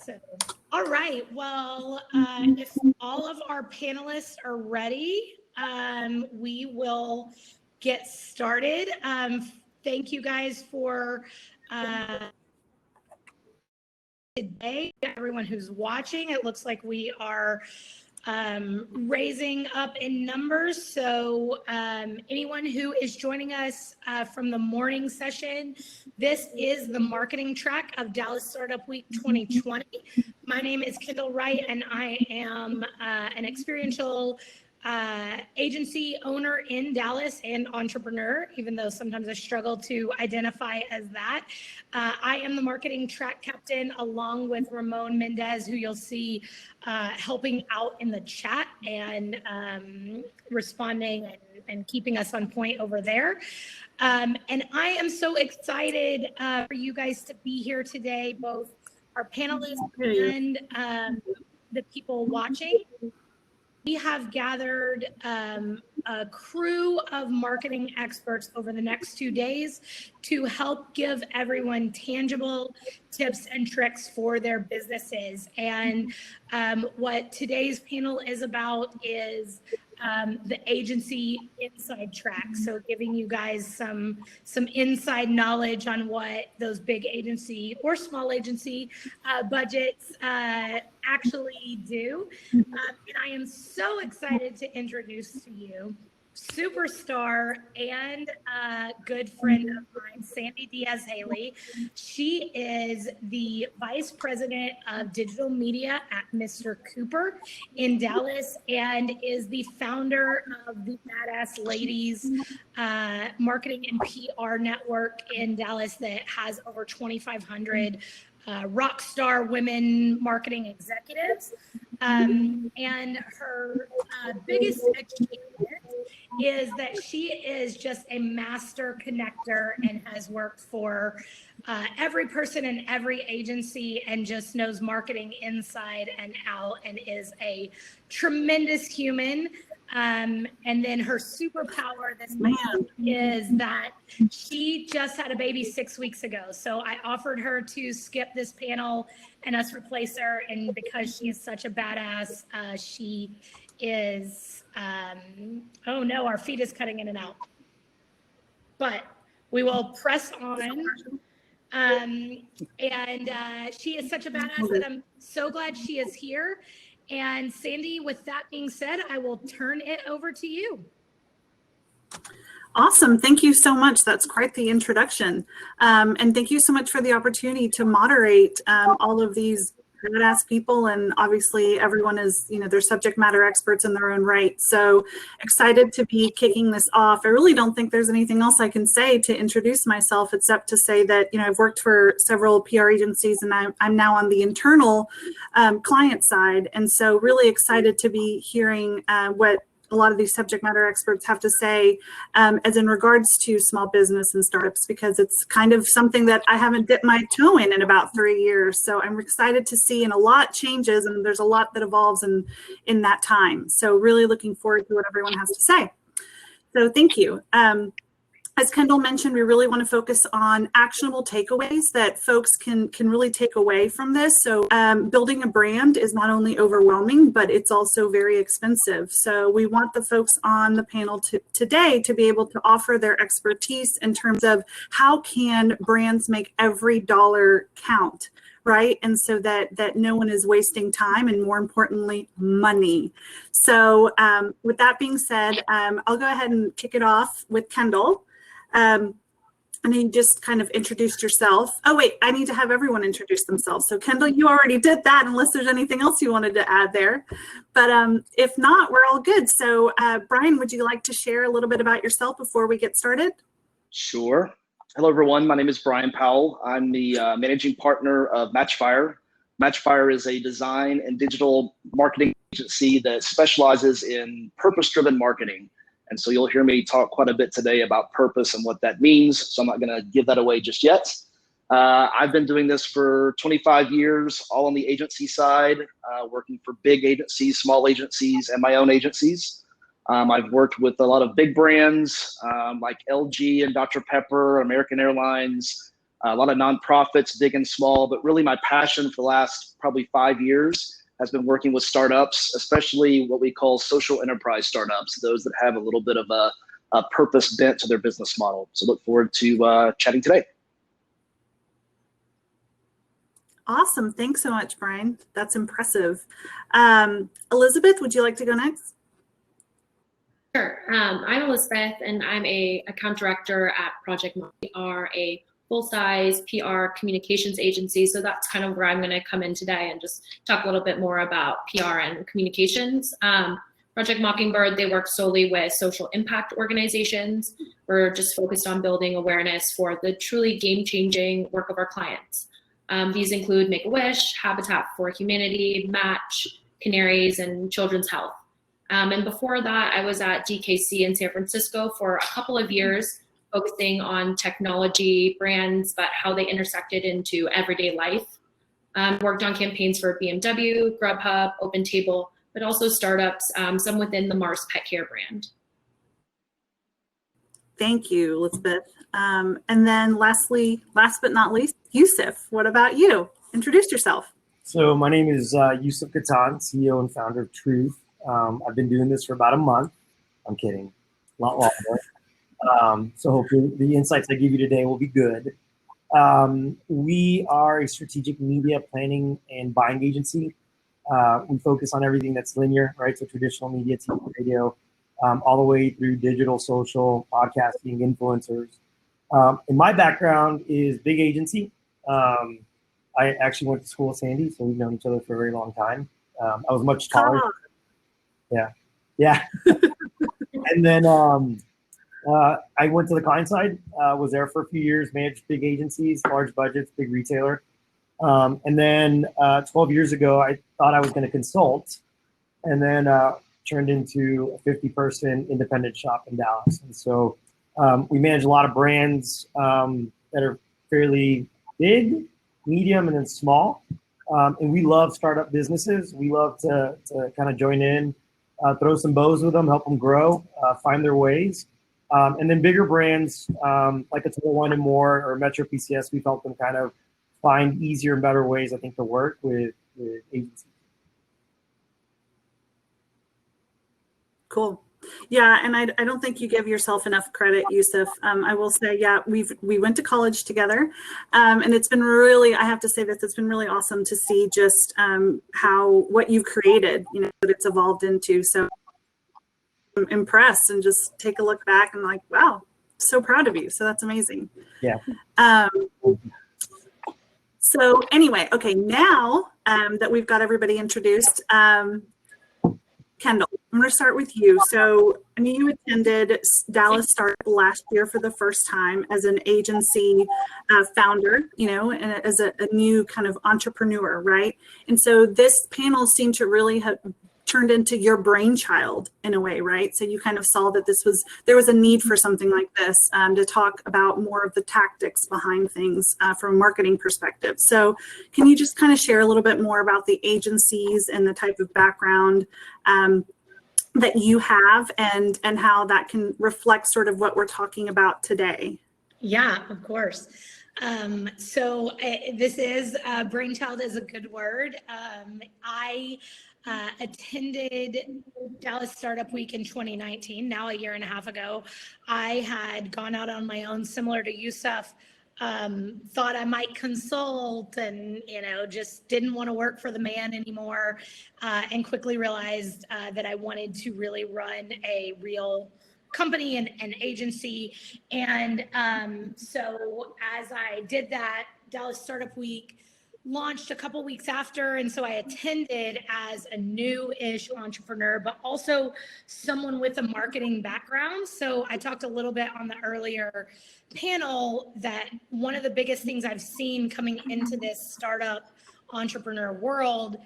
So, all right. Well, if all of our panelists are ready, we will get started. Thank you guys for today, everyone who's watching. It looks like we are raising up in numbers. So anyone who is joining us from the morning session, this is the marketing track of Dallas Startup Week 2020. My name is Kendall Wright, and I am an experiential agency owner in Dallas and entrepreneur, even though sometimes I struggle to identify as that. I am the marketing track captain along with Ramon Mendez, who you'll see helping out in the chat and responding and keeping us on point over there. And I am so excited for you guys to be here today, both our panelists and the people watching. We have gathered a crew of marketing experts over the next 2 days to help give everyone tangible tips and tricks for their businesses. And what today's panel is about is the agency inside track. So giving you guys some inside knowledge on what those big agency or small agency budgets actually do. And I am so excited to introduce to you superstar and good friend of mine, Sandy Diaz-Haley. She is the Vice President of Digital Media at Mr. Cooper in Dallas and is the founder of the Badass Ladies Marketing and PR Network in Dallas that has over 2,500 rock star women marketing executives. And her biggest achievement is that she is just a master connector and has worked for every person in every agency and just knows marketing inside and out and is a tremendous human. And then her superpower this month is that she just had a baby 6 weeks ago. So I offered her to skip this panel and us replace her. And because she is such a badass, she is, oh no, our feed is cutting in and out. But we will press on. And she is such a badass that I'm so glad she is here. And Sandy, with that being said, I will turn it over to you. Awesome. Thank you so much. That's quite the introduction. And thank you so much for the opportunity to moderate all of these badass people. And obviously everyone is, they're subject matter experts in their own right. So excited to be kicking this off. I really don't think there's anything else I can say to introduce myself except to say that, I've worked for several PR agencies and I'm now on the internal client side. And so really excited to be hearing what a lot of these subject matter experts have to say as in regards to small business and startups, because it's kind of something that I haven't dipped my toe in about 3 years. So I'm excited to see, and a lot changes and there's a lot that evolves in that time. So really looking forward to what everyone has to say. So thank you. As Kendall mentioned, we really want to focus on actionable takeaways that folks can really take away from this. So building a brand is not only overwhelming, but it's also very expensive. So we want the folks on the panel today to be able to offer their expertise in terms of how can brands make every dollar count, right? And so that no one is wasting time and, more importantly, money. So with that being said, I'll go ahead and kick it off with Kendall. And you just kind of introduced yourself. Oh, wait, I need to have everyone introduce themselves. So Kendall, you already did that, unless there's anything else you wanted to add there. But if not, we're all good. So Brian, would you like to share a little bit about yourself before we get started? Sure. Hello, everyone. My name is Brian Powell. I'm the managing partner of Matchfire. Matchfire is a design and digital marketing agency that specializes in purpose-driven marketing. And so you'll hear me talk quite a bit today about purpose and what that means. So I'm not going to give that away just yet. I've been doing this for 25 years, all on the agency side, working for big agencies, small agencies, and my own agencies. I've worked with a lot of big brands like LG and Dr. Pepper, American Airlines, a lot of nonprofits, big and small, but really my passion for the last probably 5 years has been working with startups, especially what we call social enterprise startups, those that have a little bit of a purpose bent to their business model. So look forward to chatting today. Awesome. Thanks so much, Brian. That's impressive. Elizabeth, would you like to go next? Sure. I'm Elizabeth, and I'm a account director at Project Mock. We are a full-size PR communications agency, so that's kind of where I'm going to come in today and just talk a little bit more about PR and communications. Project Mockingbird, they work solely with social impact organizations. We're just focused on building awareness for the truly game-changing work of our clients. These include Make-A-Wish, Habitat for Humanity, Match, Canaries, and Children's Health. And before that, I was at DKC in San Francisco for a couple of years, focusing on technology, brands, but how they intersected into everyday life. Worked on campaigns for BMW, Grubhub, OpenTable, but also startups, some within the Mars Pet Care brand. Thank you, Elizabeth. And then lastly, last but not least, Yusuf, what about you? Introduce yourself. So my name is Yusuf Katan, CEO and founder of Truth. I've been doing this for about a month. I'm kidding, a lot longer. So hopefully the insights I give you today will be good. We are a strategic media planning and buying agency. We focus on everything that's linear, right? So traditional media, TV, radio, all the way through digital, social, podcasting, influencers. And my background is big agency. I actually went to school with Sandy, so we've known each other for a very long time. I was much taller. Yeah. And then I went to the client side, was there for a few years, managed big agencies, large budgets, big retailer. And then 12 years ago, I thought I was going to consult, and then turned into a 50-person independent shop in Dallas. And so we manage a lot of brands that are fairly big, medium, and then small. And we love startup businesses. We love to kind of join in, throw some bows with them, help them grow, find their ways. And then bigger brands like a Total Wine & More or Metro PCS, we've helped them kind of find easier and better ways, I think, to work with agencies. Cool. Yeah, and I don't think you give yourself enough credit, Yusuf. I will say, yeah, we went to college together, and it's been really, I have to say this, it's been really awesome to see just what you've created, that it's evolved into. So I'm impressed, and just take a look back and like, wow, so proud of you. So that's amazing. Yeah. So anyway, okay, now that we've got everybody introduced, Kendall, I'm going to start with you. So I mean, you attended Dallas Startup last year for the first time as an agency founder, and as a new kind of entrepreneur, right? And so this panel seemed to really have turned into your brainchild in a way, right? So you kind of saw that there was a need for something like this to talk about more of the tactics behind things from a marketing perspective. So can you just kind of share a little bit more about the agencies and the type of background that you have and how that can reflect sort of what we're talking about today? Yeah, of course. So this is brainchild is a good word. I attended Dallas Startup Week in 2019, now a year and a half ago. I had gone out on my own, similar to Yusuf, thought I might consult and, just didn't want to work for the man anymore, and quickly realized that I wanted to really run a real company and agency. And so as I did that, Dallas Startup Week launched a couple weeks after, and so I attended as a new-ish entrepreneur, but also someone with a marketing background. So I talked a little bit on the earlier panel that one of the biggest things I've seen coming into this startup entrepreneur world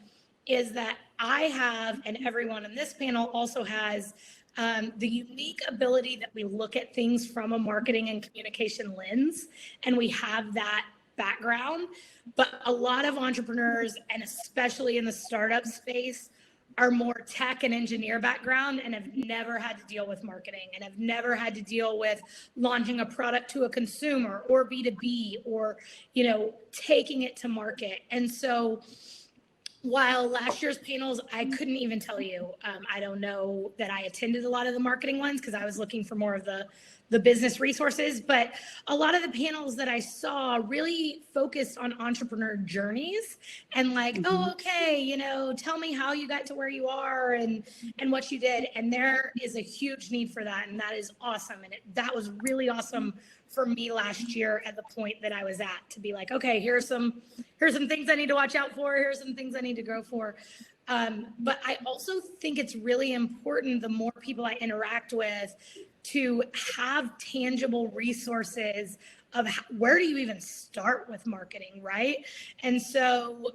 is that I have, and everyone in this panel also has, the unique ability that we look at things from a marketing and communication lens, and we have that background. But a lot of entrepreneurs, and especially in the startup space, are more tech and engineer background and have never had to deal with marketing and have never had to deal with launching a product to a consumer or B2B or, you know, taking it to market. And so while last year's panels, I couldn't even tell you, I don't know that I attended a lot of the marketing ones because I was looking for more of the business resources, but a lot of the panels that I saw really focused on entrepreneur journeys and like, oh, okay, you know, tell me how you got to where you are and what you did. And there is a huge need for that. And that is awesome. And that was really awesome for me last year at the point that I was at, to be like, okay, here's some things I need to watch out for. Here's some things I need to grow for. But I also think it's really important, the more people I interact with, to have tangible resources of where do you even start with marketing, right? And so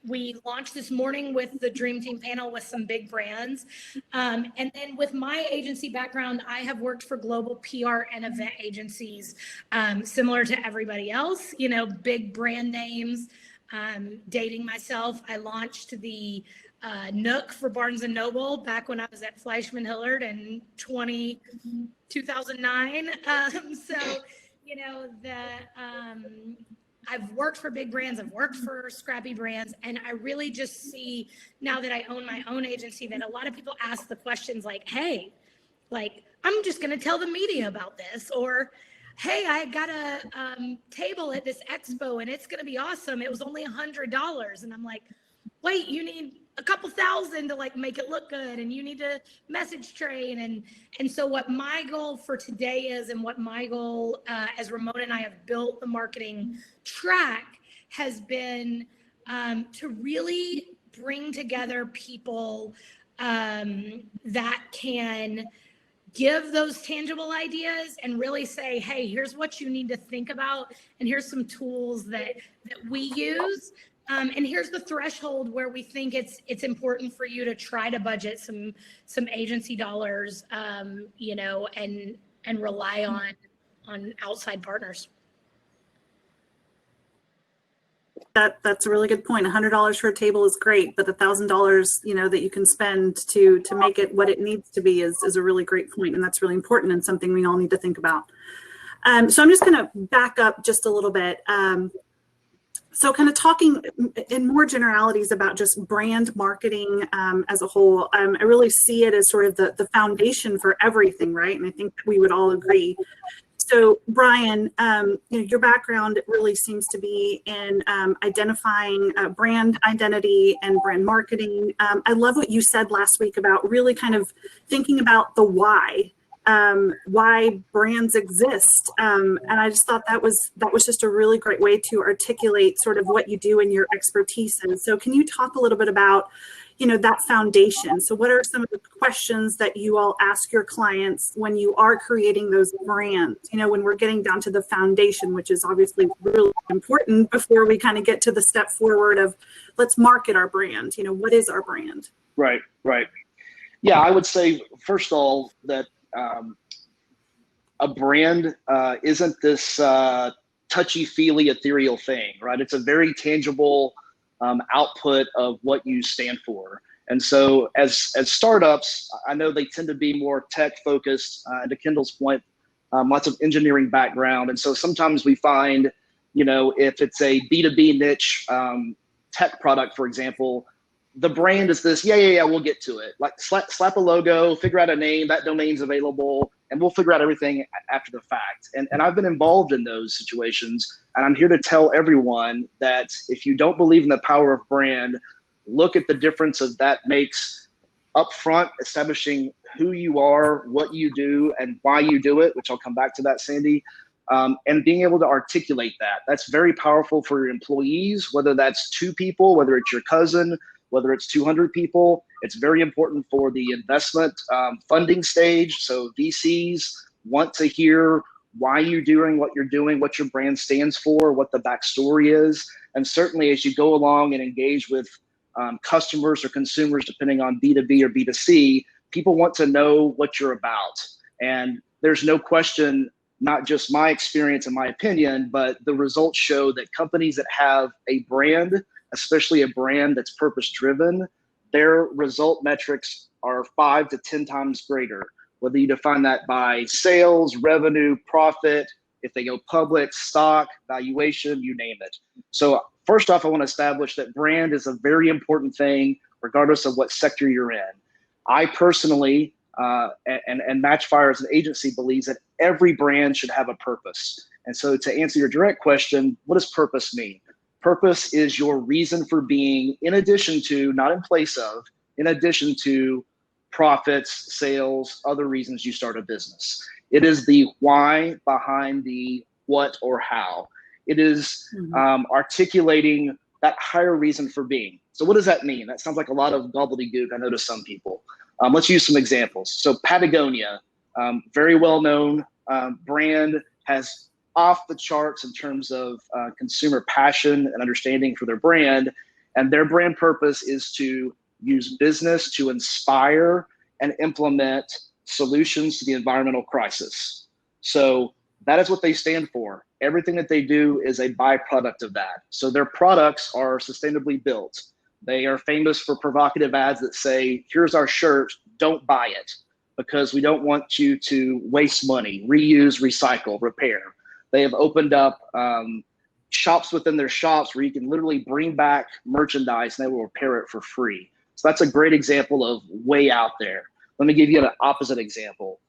we launched this morning with the Dream Team panel with some big brands. And then with my agency background, I have worked for global PR and event agencies, similar to everybody else, you know, big brand names. Dating myself, I launched the Nook for Barnes & Noble back when I was at Fleischman Hillard in 2009. So, you know, I've worked for big brands, I've worked for scrappy brands, and I really just see now that I own my own agency that a lot of people ask the questions like, hey, like, I'm just going to tell the media about this, or hey, I got a table at this expo and it's going to be awesome. It was only $100. And I'm like, wait, you need a couple thousand to like make it look good, and you need to message train. And so what my goal for today is, and what my goal as Ramona and I have built the marketing track, has been to really bring together people that can give those tangible ideas and really say, hey, here's what you need to think about, and here's some tools that we use. And here's the threshold where we think it's important for you to try to budget some agency dollars, you know, and rely on outside partners. That's a really good point. $100 for a table is great, but the $1,000, you know, that you can spend to make it what it needs to be is a really great point, and that's really important and something we all need to think about. So I'm just going to back up just a little bit. So kind of talking in more generalities about just brand marketing as a whole, I really see it as sort of the foundation for everything, right? And I think we would all agree. So Brian, you know, your background really seems to be in identifying brand identity and brand marketing. I love what you said last week about really kind of thinking about the why brands exist. And I just thought that was just a really great way to articulate sort of what you do and your expertise. And so can you talk a little bit about, you know, that foundation? So what are some of the questions that you all ask your clients when you are creating those brands, you know, when we're getting down to the foundation, which is obviously really important before we kind of get to the step forward of let's market our brand, you know, what is our brand? Right. Yeah, I would say, first of all, that a brand isn't this touchy-feely ethereal thing, right? It's a very tangible output of what you stand for. And so as startups, I know they tend to be more tech focused, to Kendall's point, lots of engineering background. And so sometimes we find, you know, if it's a B2B niche tech product, for example, the brand is this, yeah, we'll get to it. Like slap a logo, figure out a name, that domain's available, and we'll figure out everything after the fact. And I've been involved in those situations, and I'm here to tell everyone that if you don't believe in the power of brand, look at the difference that makes upfront, establishing who you are, what you do, and why you do it, which I'll come back to that, Sandy, and being able to articulate that. That's very powerful for your employees, whether that's 2 people, whether it's your cousin, whether it's 200 people. It's very important for the investment funding stage. So VCs want to hear why you're doing what you're doing, what your brand stands for, what the backstory is. And certainly as you go along and engage with customers or consumers, depending on B2B or B2C, people want to know what you're about. And there's no question, not just my experience and my opinion, but the results show that companies that have a brand, especially a brand that's purpose-driven, their result metrics are 5 to 10 times greater, whether you define that by sales, revenue, profit, if they go public, stock, valuation, you name it. So first off, I want to establish that brand is a very important thing, regardless of what sector you're in. I personally, and Matchfire as an agency, believes that every brand should have a purpose. And so to answer your direct question, what does purpose mean? Purpose is your reason for being, in addition to, not in place of, in addition to profits, sales, other reasons you start a business. It is the why behind the what or how. It is articulating that higher reason for being. So what does that mean? That sounds like a lot of gobbledygook, I know, to some people. Let's use some examples. So Patagonia, very well-known brand, has off the charts in terms of consumer passion and understanding for their brand. And their brand purpose is to use business to inspire and implement solutions to the environmental crisis. So that is what they stand for. Everything that they do is a byproduct of that. So their products are sustainably built. They are famous for provocative ads that say, here's our shirt, don't buy it, because we don't want you to waste money, reuse, recycle, repair. They have opened up shops within their shops where you can literally bring back merchandise and they will repair it for free. So that's a great example of way out there. Let me give you an opposite example.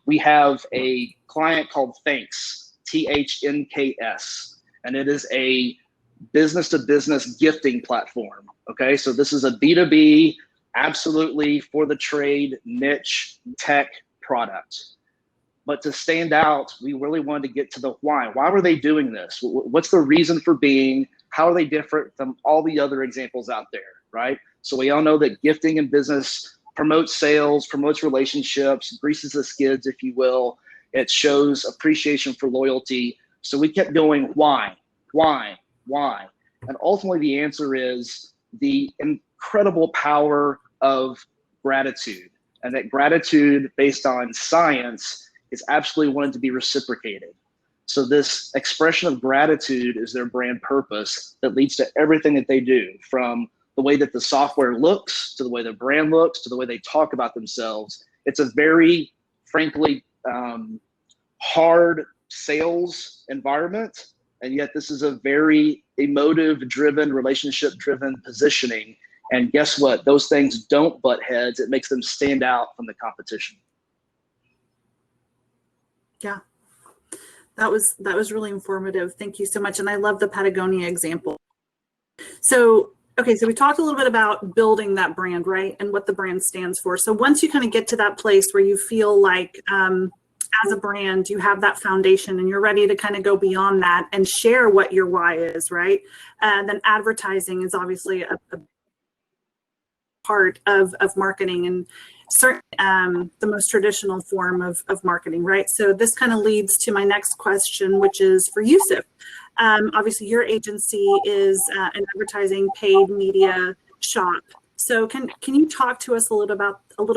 We have a client called Thanks, THNKS, and it is a business-to-business gifting platform. Okay, so this is a B2B, absolutely for the trade, niche tech product. But to stand out, we really wanted to get to the why. Why were they doing this? What's the reason for being? How are they different from all the other examples out there, right? So we all know that gifting in business promotes sales, promotes relationships, greases the skids, if you will. It shows appreciation for loyalty. So we kept going, why? And ultimately the answer is the incredible power of gratitude. And that gratitude based on science is absolutely wanted to be reciprocated. So this expression of gratitude is their brand purpose that leads to everything that they do, from the way that the software looks, to the way the brand looks, to the way they talk about themselves. It's a very, frankly, hard sales environment. And yet this is a very emotive-driven, relationship-driven positioning. And guess what? Those things don't butt heads. It makes them stand out from the competition. Yeah, that was really informative. Thank you so much. And I love the Patagonia example. So, okay, so we talked a little bit about building that brand, right? And what the brand stands for. So once you kind of get to that place where you feel like as a brand, you have that foundation and you're ready to kind of go beyond that and share what your why is, right? And then advertising is obviously a part of marketing, and certainly the most traditional form of marketing, right? So this kind of leads to my next question, which is for Yusuf. Obviously, your agency is an advertising paid media shop. So can you talk to us a little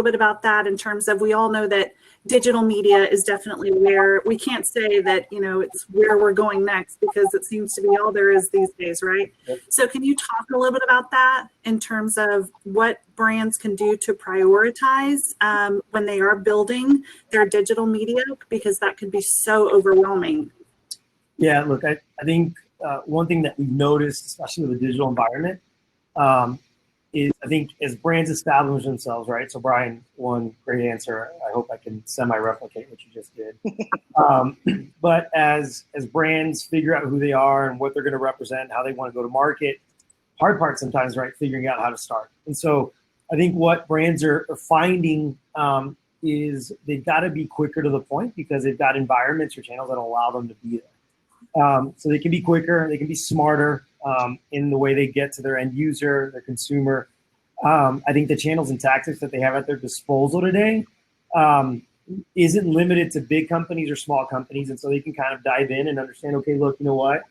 bit about that, in terms of, we all know that digital media is definitely where, we can't say that, you know, it's where we're going next, because it seems to be all there is these days, right? Yep. So can you talk a little bit about that in terms of what brands can do to prioritize when they are building their digital media, because that could be so overwhelming? Yeah, look, I think one thing that we've noticed, especially with the digital environment, is I think as brands establish themselves, right? So Brian, one great answer. I hope I can semi-replicate what you just did. But as brands figure out who they are and what they're going to represent, how they want to go to market, hard part sometimes, right? Figuring out how to start. And so I think what brands are finding is they've got to be quicker to the point, because they've got environments or channels that allow them to be there. So they can be quicker, they can be smarter in the way they get to their end user, their consumer. I think the channels and tactics that they have at their disposal today isn't limited to big companies or small companies. And so they can kind of dive in and understand, okay, look, you know what?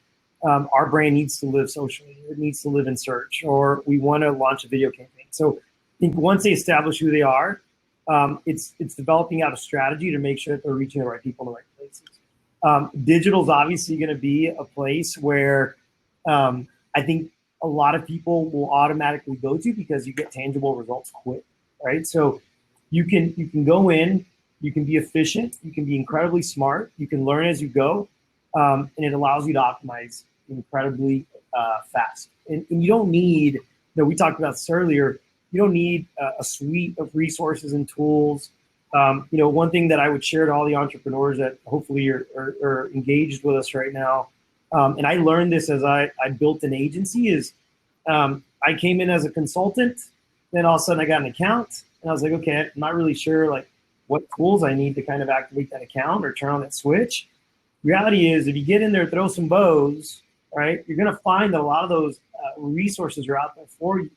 Our brand needs to live socially. It needs to live in search, or we want to launch a video campaign. So I think once they establish who they are, it's developing out a strategy to make sure that they're reaching the right people in the right places. Digital is obviously going to be a place where I think a lot of people will automatically go to because you get tangible results quick, right? So you can go in, you can be efficient, you can be incredibly smart, you can learn as you go, and it allows you to optimize incredibly fast. And you don't need, we talked about this earlier, you don't need a suite of resources and tools. One thing that I would share to all the entrepreneurs that hopefully are engaged with us right now, and I learned this as I built an agency, is I came in as a consultant, then all of a sudden I got an account, and I was like, okay, I'm not really sure like what tools I need to kind of activate that account or turn on that switch. Reality is, if you get in there, throw some bows, right, you're gonna find that a lot of those resources are out there for you.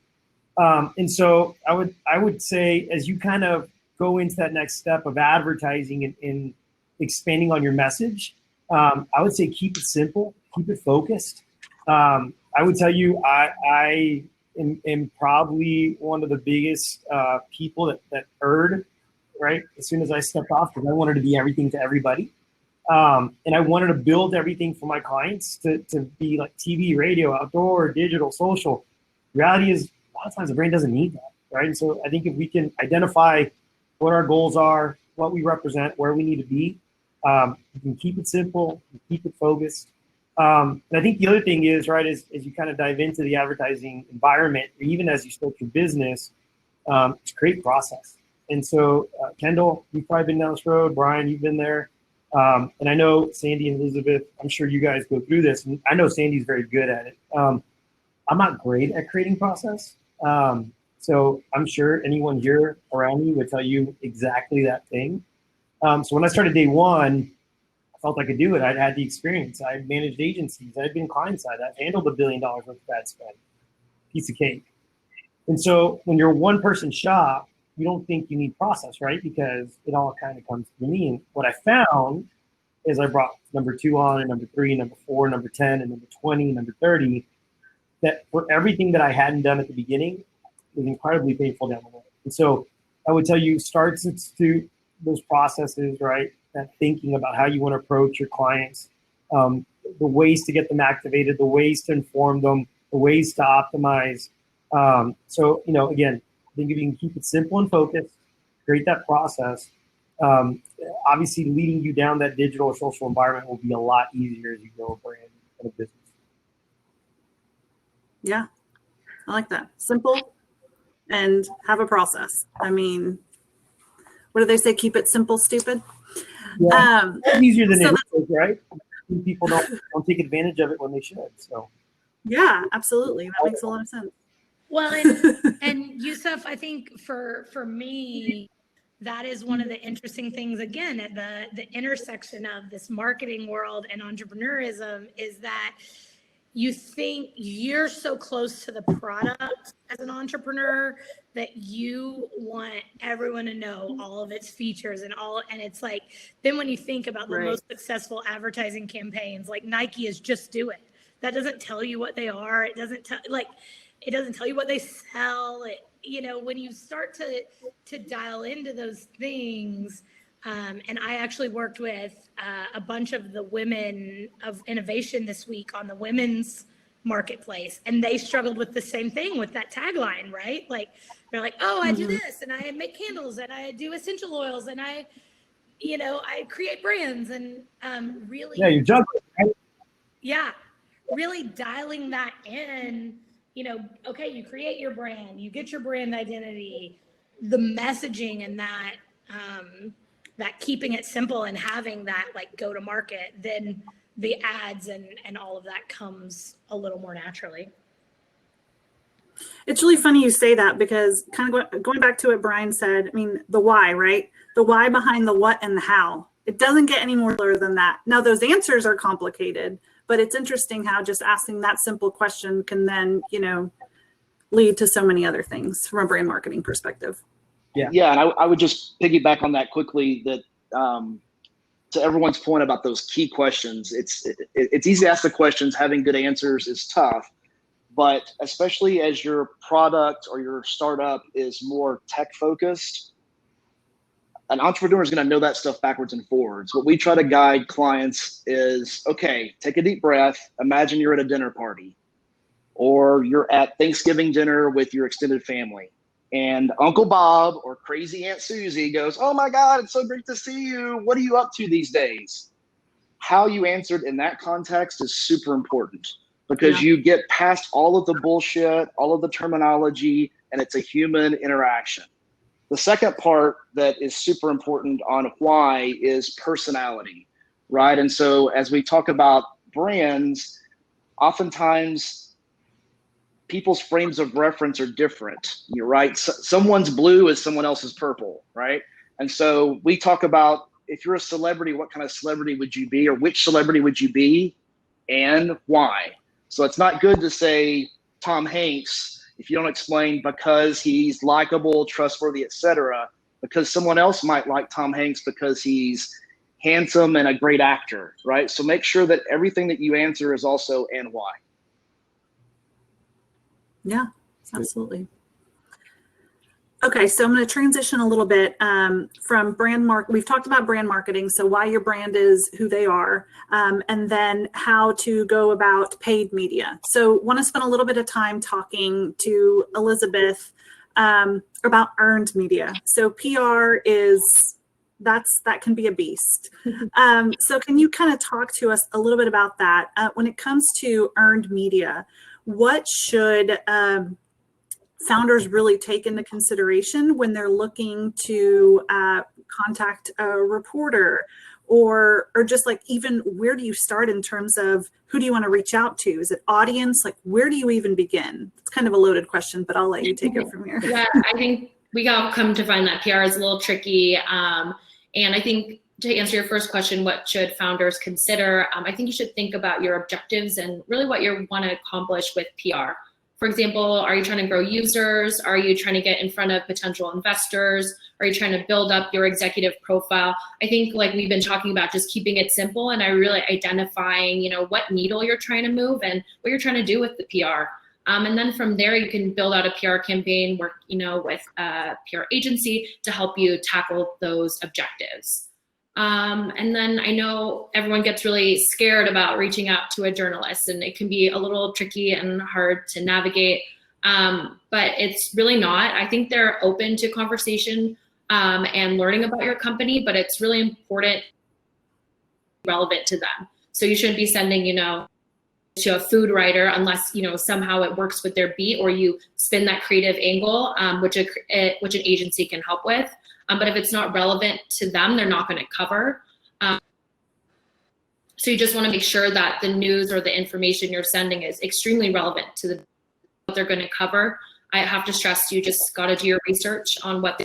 And so I would say, as you kind of go into that next step of advertising and expanding on your message, I would say keep it simple, keep it focused. I would tell you, I am probably one of the biggest people that erred, right, as soon as I stepped off, because I wanted to be everything to everybody. And I wanted to build everything for my clients to be like TV, radio, outdoor, digital, social. Reality is, a lot of times the brand doesn't need that, right? And so I think if we can identify what our goals are, what we represent, where we need to be, you can keep it simple, you keep it focused. And I think the other thing is, right, as you kind of dive into the advertising environment, or even as you start your business, it's a great process. And so, Kendall, you've probably been down this road. Brian, you've been there. And I know Sandy and Elizabeth, I'm sure you guys go through this. And I know Sandy's very good at it. I'm not great at creating process. So I'm sure anyone here around me would tell you exactly that thing. So when I started day one, I felt I could do it. I'd had the experience. I'd managed agencies. I'd been client side. I'd handled $1 billion worth of ad spend. Piece of cake. And so when you're a one person shop, you don't think you need process, right? Because it all kind of comes to me. And what I found is I brought number 2 on, and number 3, and number 4, and number 10, and number 20, and number 30, that for everything that I hadn't done at the beginning, it was incredibly painful down the road. And so I would tell you, start to those processes, right? That thinking about how you want to approach your clients, the ways to get them activated, the ways to inform them, the ways to optimize. So, again, I think if you can keep it simple and focused, create that process, obviously leading you down that digital or social environment will be a lot easier as you grow a brand and a business. Yeah, I like that. Simple and have a process. I mean, what do they say? Keep it simple, stupid. Yeah, it's easier than so it is, right? People don't take advantage of it when they should. So yeah, absolutely. That makes a lot of sense. Well, and Yusuf, I think for me, that is one of the interesting things, again, at the intersection of this marketing world and entrepreneurism, is that you think you're so close to the product as an entrepreneur that you want everyone to know all of its features and it's like, then when you think about the most successful advertising campaigns, like Nike is Just Do It. That doesn't tell you what they are. It doesn't tell you what they sell. When you start to dial into those things, and I actually worked with a bunch of the women of innovation this week on the women's marketplace, and they struggled with the same thing with that tagline, right? Like they're like, oh, I do this, and I make candles, and I do essential oils, and I create brands, and really, yeah, you're juggling, right? Yeah, really dialing that in. Okay, you create your brand, you get your brand identity, the messaging, and that keeping it simple and having that like go to market, then the ads and all of that comes a little more naturally. It's really funny you say that, because kind of going back to what Brian said, I mean, the why, right? The why behind the what and the how. It doesn't get any more clear than that. Now, those answers are complicated, but it's interesting how just asking that simple question can then, lead to so many other things from a brand marketing perspective. Yeah, and I would just piggyback on that quickly, that to everyone's point about those key questions, it's easy to ask the questions, having good answers is tough, but especially as your product or your startup is more tech focused, an entrepreneur is going to know that stuff backwards and forwards. What we try to guide clients is, okay, take a deep breath, imagine you're at a dinner party, or you're at Thanksgiving dinner with your extended family, and Uncle Bob or crazy Aunt Susie goes, "Oh my God, it's so great to see you. What are you up to these days?" How you answered in that context is super important, because you get past all of the bullshit, all of the terminology, and it's a human interaction. The second part that is super important on why is personality, right? And so as we talk about brands, oftentimes people's frames of reference are different. You're right. Someone's blue is someone else's purple, right? And so we talk about, if you're a celebrity, what kind of celebrity would you be, or which celebrity would you be and why? So it's not good to say Tom Hanks if you don't explain because he's likable, trustworthy, etc. Because someone else might like Tom Hanks because he's handsome and a great actor, right? So make sure that everything that you answer is also and why. Yeah, absolutely. Okay, so I'm going to transition a little bit from we've talked about brand marketing, so why your brand is who they are, and then how to go about paid media. So want to spend a little bit of time talking to Elizabeth about earned media. So PR that can be a beast. So can you kind of talk to us a little bit about that? When it comes to earned media, what should founders really take into consideration when they're looking to contact a reporter, or just like, even where do you start in terms of who do you want to reach out to? Is it audience? Like, where do you even begin? It's kind of a loaded question, but I'll let you take it from here. Yeah, I think we all come to find that PR is a little tricky. And I think to answer your first question, what should founders consider? I think you should think about your objectives and really what you want to accomplish with PR. For example, are you trying to grow users? Are you trying to get in front of potential investors? Are you trying to build up your executive profile? I think, like we've been talking about, just keeping it simple and really identifying, what needle you're trying to move and what you're trying to do with the PR. And then from there, you can build out a PR campaign, work, with a PR agency to help you tackle those objectives. And then I know everyone gets really scared about reaching out to a journalist, and it can be a little tricky and hard to navigate, but it's really not. I think they're open to conversation and learning about your company, but it's really important, relevant to them. So you shouldn't be sending, to a food writer unless, somehow it works with their beat, or you spin that creative angle, which an agency can help with. But if it's not relevant to them, they're not going to cover. So you just want to make sure that the news or the information you're sending is extremely relevant to what they're going to cover. I have to stress, you just got to do your research on what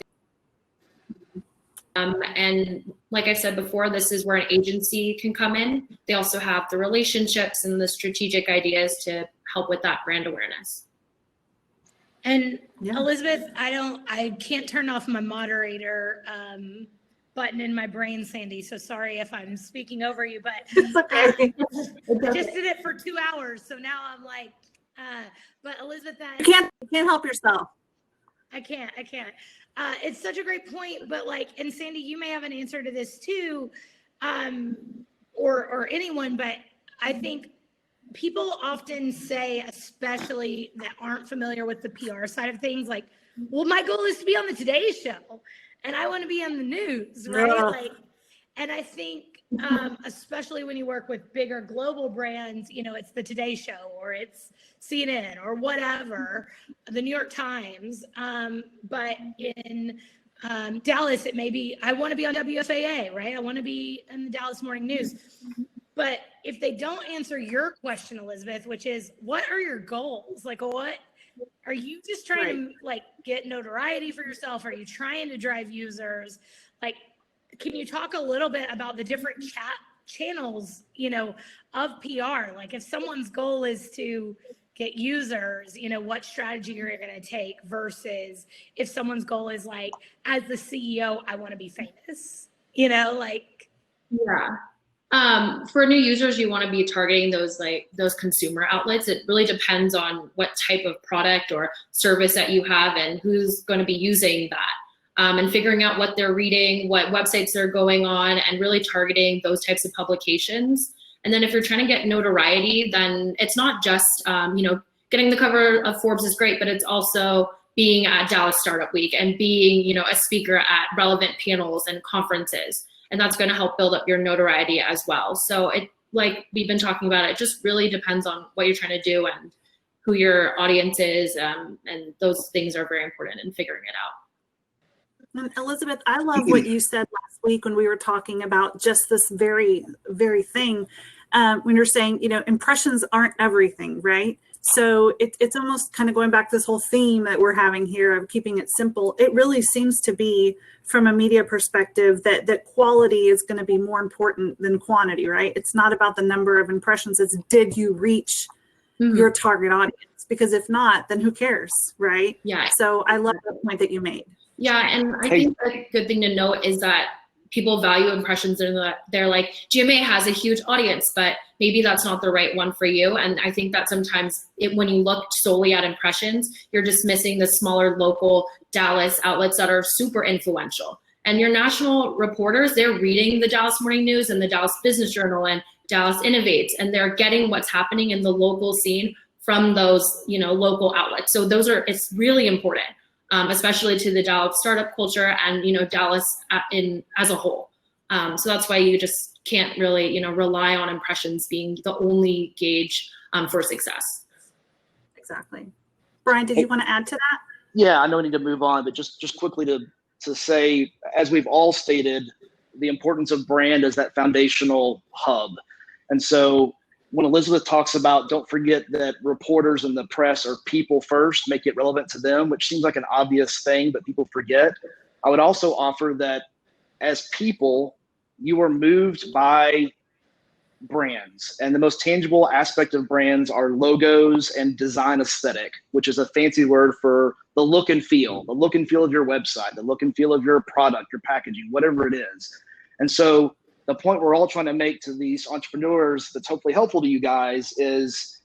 and like I said before, this is where an agency can come in. They also have the relationships and the strategic ideas to help with that brand awareness. And Yeah. Elizabeth, I can't turn off my moderator button in my brain, Sandy. So sorry if I'm speaking over you, but It's okay. I just did it for 2 hours. So now I'm like, but Elizabeth, You can't help yourself. I can't. It's such a great point, but and Sandy, you may have an answer to this too, or anyone, but I think people often say, especially that aren't familiar with the PR side of things, like, well, my goal is to be on the Today Show and I want to be on the news, right? Yeah. And I think, especially when you work with bigger global brands, it's the Today Show or it's CNN or whatever, the New York Times. But in Dallas, it may be, I want to be on WFAA, right? I want to be in the Dallas Morning News. But if they don't answer your question, Elizabeth, which is, what are your goals? Like, what are you just trying to get notoriety for yourself? Are you trying to drive users? Can you talk a little bit about the different channels, of PR? Like, if someone's goal is to get users, what strategy you're going to take versus if someone's goal is as the CEO, I want to be famous, Yeah. For new users, you want to be targeting those consumer outlets. It really depends on what type of product or service that you have and who's going to be using that. And figuring out what they're reading, what websites they're going on, and really targeting those types of publications. And then if you're trying to get notoriety, then it's not just, getting the cover of Forbes is great, but it's also being at Dallas Startup Week and being, you know, a speaker at relevant panels and conferences. And that's going to help build up your notoriety as well. So it, like we've been talking about, it just really depends on what you're trying to do and who your audience is. And those things are very important in figuring it out. And Elizabeth, I love what you said last week when we were talking about just this very, very thing. When you're saying, you know, impressions aren't everything, right? So it's almost kind of going back to this whole theme that we're having here of keeping it simple. It really seems to be, from a media perspective, that quality is going to be more important than quantity, right? It's not about the number of impressions. It's did you reach your target audience? Because if not, then who cares, right? Yeah. So I love that point that you made. Yeah, and I think a good thing to note is that people value impressions, and they're like, GMA has a huge audience, but maybe that's not the right one for you. And I think that sometimes when you look solely at impressions, you're just missing the smaller local Dallas outlets that are super influential. And your national reporters, they're reading the Dallas Morning News and the Dallas Business Journal and Dallas Innovates, and they're getting what's happening in the local scene from those, you know, local outlets. So it's really important. Especially to the Dallas startup culture and, you know, Dallas as a whole. So that's why you just can't really, you know, rely on impressions being the only gauge for success. Exactly. Brian, did you want to add to that? Yeah, I know we need to move on, but just quickly to say, as we've all stated, the importance of brand as that foundational hub. And so when Elizabeth talks about, don't forget that reporters and the press are people first, make it relevant to them, which seems like an obvious thing, but people forget. I would also offer that as people, you are moved by brands, and the most tangible aspect of brands are logos and design aesthetic, which is a fancy word for the look and feel of your website, the look and feel of your product, your packaging, whatever it is. And so the point we're all trying to make to these entrepreneurs that's hopefully helpful to you guys is,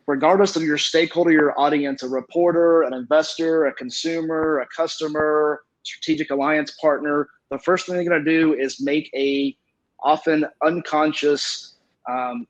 regardless of your stakeholder, your audience, a reporter, an investor, a consumer, a customer, strategic alliance partner, the first thing they're going to do is make a often unconscious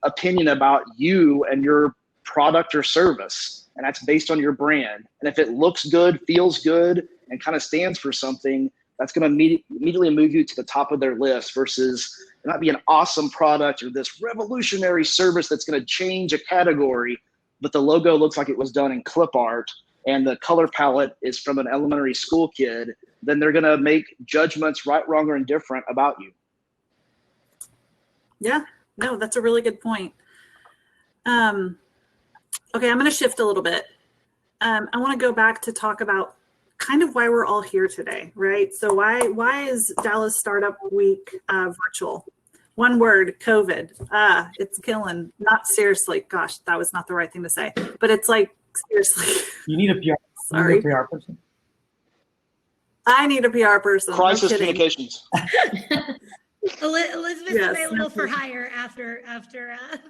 opinion about you and your product or service. And that's based on your brand. And if it looks good, feels good, and kind of stands for something, that's going to immediately move you to the top of their list, versus it might be an awesome product or this revolutionary service that's going to change a category, but the logo looks like it was done in clip art and the color palette is from an elementary school kid, then they're going to make judgments right, wrong, or indifferent about you. Yeah, no, that's a really good point. Okay, I'm going to shift a little bit. I want to go back to talk about kind of why we're all here today, right? So why is Dallas Startup Week virtual? One word, COVID. It's killing. Not seriously. Gosh, that was not the right thing to say. But it's like, seriously. You need a PR. Sorry. You need a PR person. I need a PR person. Crisis no kidding. communications. Elizabeth's Yes, available for absolutely. hire after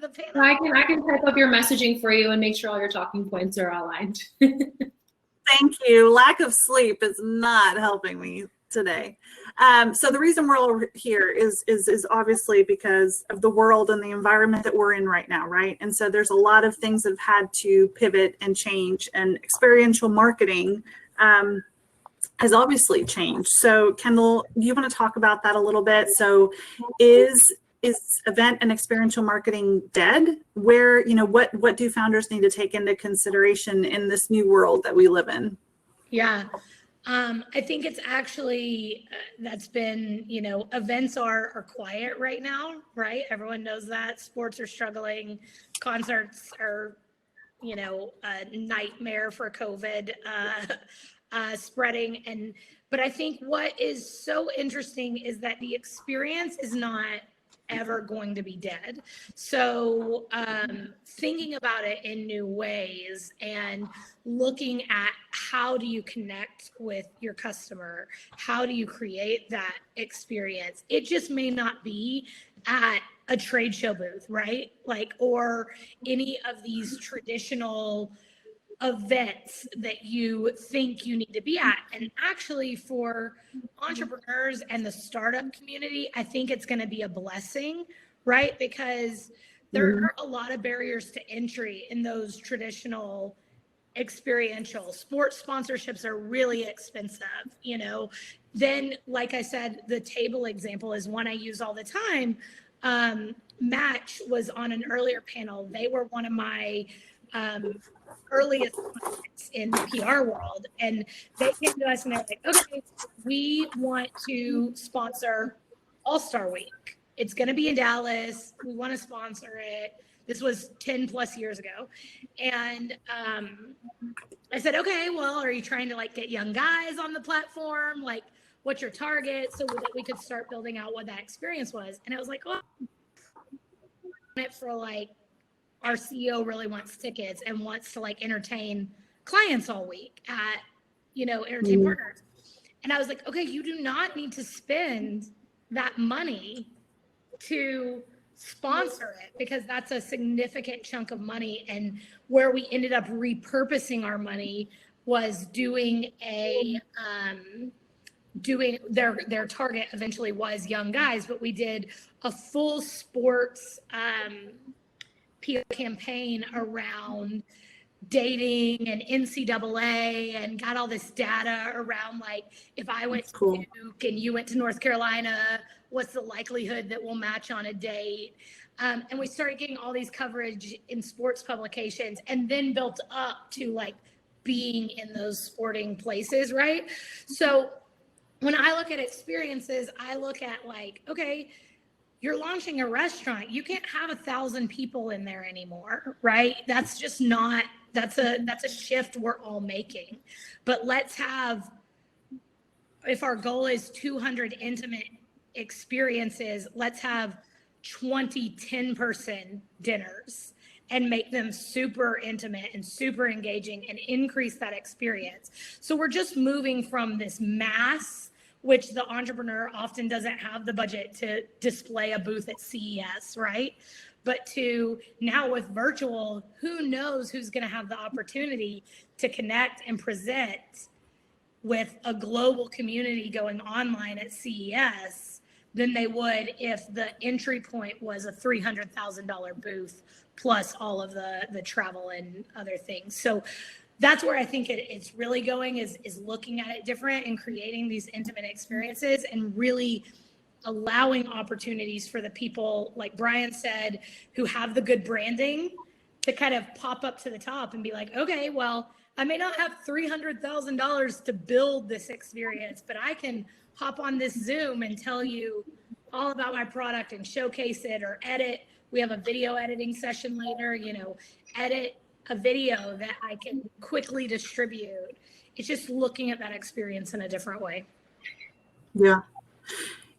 the panel. So I can type up your messaging for you and make sure all your talking points are aligned. Thank you. Lack of sleep is not helping me today. So the reason we're all here is obviously because of the world and the environment that we're in right now, right? And so there's a lot of things that have had to pivot and change, and experiential marketing has obviously changed. So Kendall, do you want to talk about that a little bit? So is event and experiential marketing dead? Where, you know, what do founders need to take into consideration in this new world that we live in? Yeah. I think it's actually, that's been, you know, events are quiet right now, right? Everyone knows that. Sports are struggling. Concerts are, you know, a nightmare for COVID spreading. But I think what is so interesting is that the experience is not ever going to be dead. So thinking about it in new ways and looking at how do you connect with your customer? How do you create that experience? It just may not be at a trade show booth, right? Like, or any of these traditional events that you think you need to be at. And actually for entrepreneurs and the startup community, I think it's going to be a blessing, right? Because there are a lot of barriers to entry in those traditional experiential. Sports sponsorships are really expensive, you know. Then, like I said, the table example is one I use all the time. Match was on an earlier panel. They were one of my earliest clients in the PR world. And they came to us and they're like, okay, we want to sponsor All-Star Week. It's going to be in Dallas. We want to sponsor it. This was 10 plus years ago. And I said, okay, well, are you trying to like get young guys on the platform? Like, what's your target? So that we could start building out what that experience was. And I was like, well, it for like, our CEO really wants tickets and wants to like entertain clients all week at, you know, entertain partners. And I was like, okay, you do not need to spend that money to sponsor it, because that's a significant chunk of money. And where we ended up repurposing our money was doing their target eventually was young guys, but we did a full sports PR campaign around dating and NCAA, and got all this data around like, if I went to Duke and you went to North Carolina, what's the likelihood that we'll match on a date? And we started getting all these coverage in sports publications, and then built up to like being in those sporting places, right? So when I look at experiences, I look at like, okay, you're launching a restaurant. You can't have 1,000 people in there anymore, right? That's just not, that's a shift we're all making. But let's have, if our goal is 200 intimate experiences, let's have 20 10-person dinners and make them super intimate and super engaging and increase that experience. So we're just moving from this mass, which the entrepreneur often doesn't have the budget to display a booth at CES, right? But to now with virtual, who knows who's going to have the opportunity to connect and present with a global community going online at CES than they would if the entry point was a $300,000 booth plus all of the travel and other things. So that's where I think it's really going, is looking at it different and creating these intimate experiences and really allowing opportunities for the people, like Brian said, who have the good branding to kind of pop up to the top and be like, okay, well, I may not have $300,000 to build this experience, but I can hop on this Zoom and tell you all about my product and showcase it, or edit. We have a video editing session later, you know, edit a video that I can quickly distribute. It's just looking at that experience in a different way. Yeah.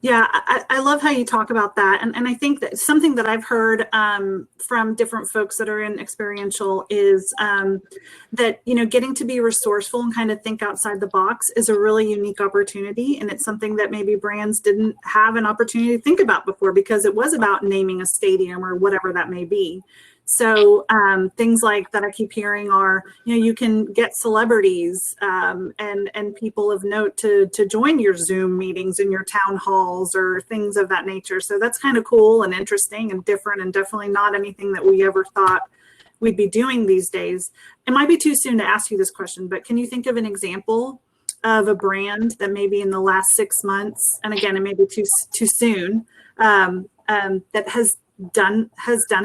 Yeah, I love how you talk about that. And I think that something that I've heard from different folks that are in experiential is that, you know, getting to be resourceful and kind of think outside the box is a really unique opportunity. And it's something that maybe brands didn't have an opportunity to think about before, because it was about naming a stadium or whatever that may be. So things like that I keep hearing are, you know, you can get celebrities and people of note to join your Zoom meetings and your town halls or things of that nature. So that's kind of cool and interesting and different, and definitely not anything that we ever thought we'd be doing these days. It might be too soon to ask you this question, but can you think of an example of a brand that maybe in the last 6 months, and again, it may be too soon, that has done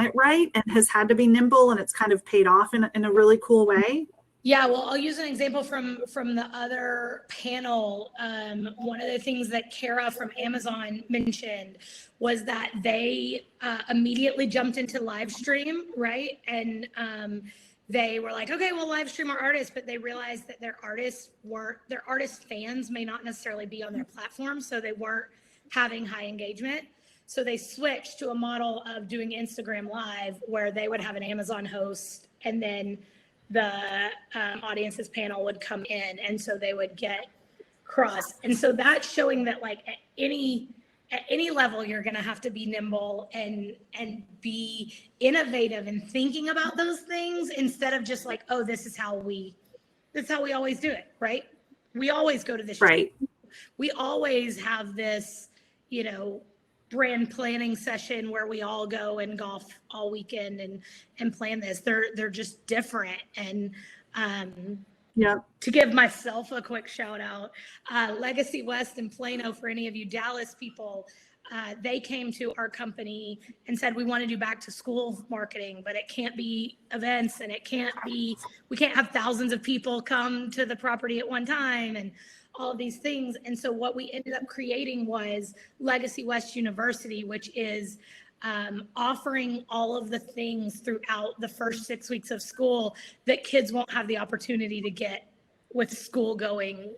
it right and has had to be nimble, and it's kind of paid off in a really cool way? Yeah, well, I'll use an example from the other panel. One of the things that Kara from Amazon mentioned was that they immediately jumped into live stream, right? And they were like, okay, we'll live stream our artists, but they realized that their artist fans may not necessarily be on their platform, so they weren't having high engagement. So they switched to a model of doing Instagram Live, where they would have an Amazon host, and then the audience's panel would come in, and so they would get cross. And so that's showing that, like, at any level, you're going to have to be nimble and be innovative and thinking about those things, instead of just like, oh, this is how we always do it, right? We always go to this. Right. We always have this, you know, brand planning session where we all go and golf all weekend and plan this. They're just different. And Yeah. To give myself a quick shout out, Legacy West in Plano, for any of you Dallas people, they came to our company and said, we want to do back to school marketing, but it can't be events and we can't have thousands of people come to the property at one time and all of these things. And so what we ended up creating was Legacy West University, which is offering all of the things throughout the first 6 weeks of school that kids won't have the opportunity to get with school going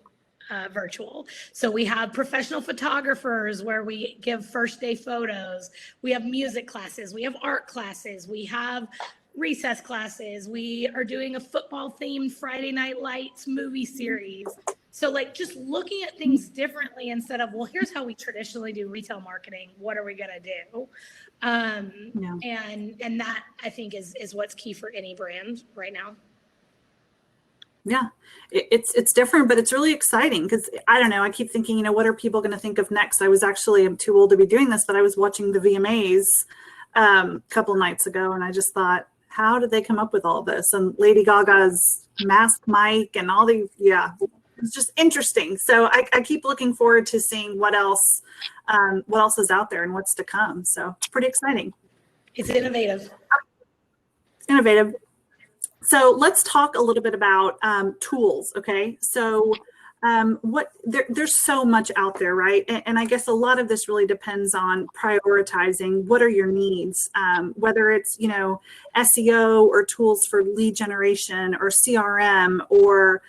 virtual. So we have professional photographers where we give first day photos. We have music classes. We have art classes. We have recess classes. We are doing a football themed Friday Night Lights movie series. So like just looking at things differently instead of, well, here's how we traditionally do retail marketing. What are we going to do? And that I think is what's key for any brand right now. Yeah, it's different, but it's really exciting because I don't know. I keep thinking, what are people going to think of next? I'm too old to be doing this, but I was watching the VMAs a couple nights ago, and I just thought, how did they come up with all this? And Lady Gaga's Mask Mike and all the it's just interesting. So I keep looking forward to seeing what else is out there and what's to come. So it's pretty exciting. It's innovative. Innovative. So let's talk a little bit about tools. Okay. So there's so much out there, right? And I guess a lot of this really depends on prioritizing what are your needs, whether it's, SEO or tools for lead generation or CRM or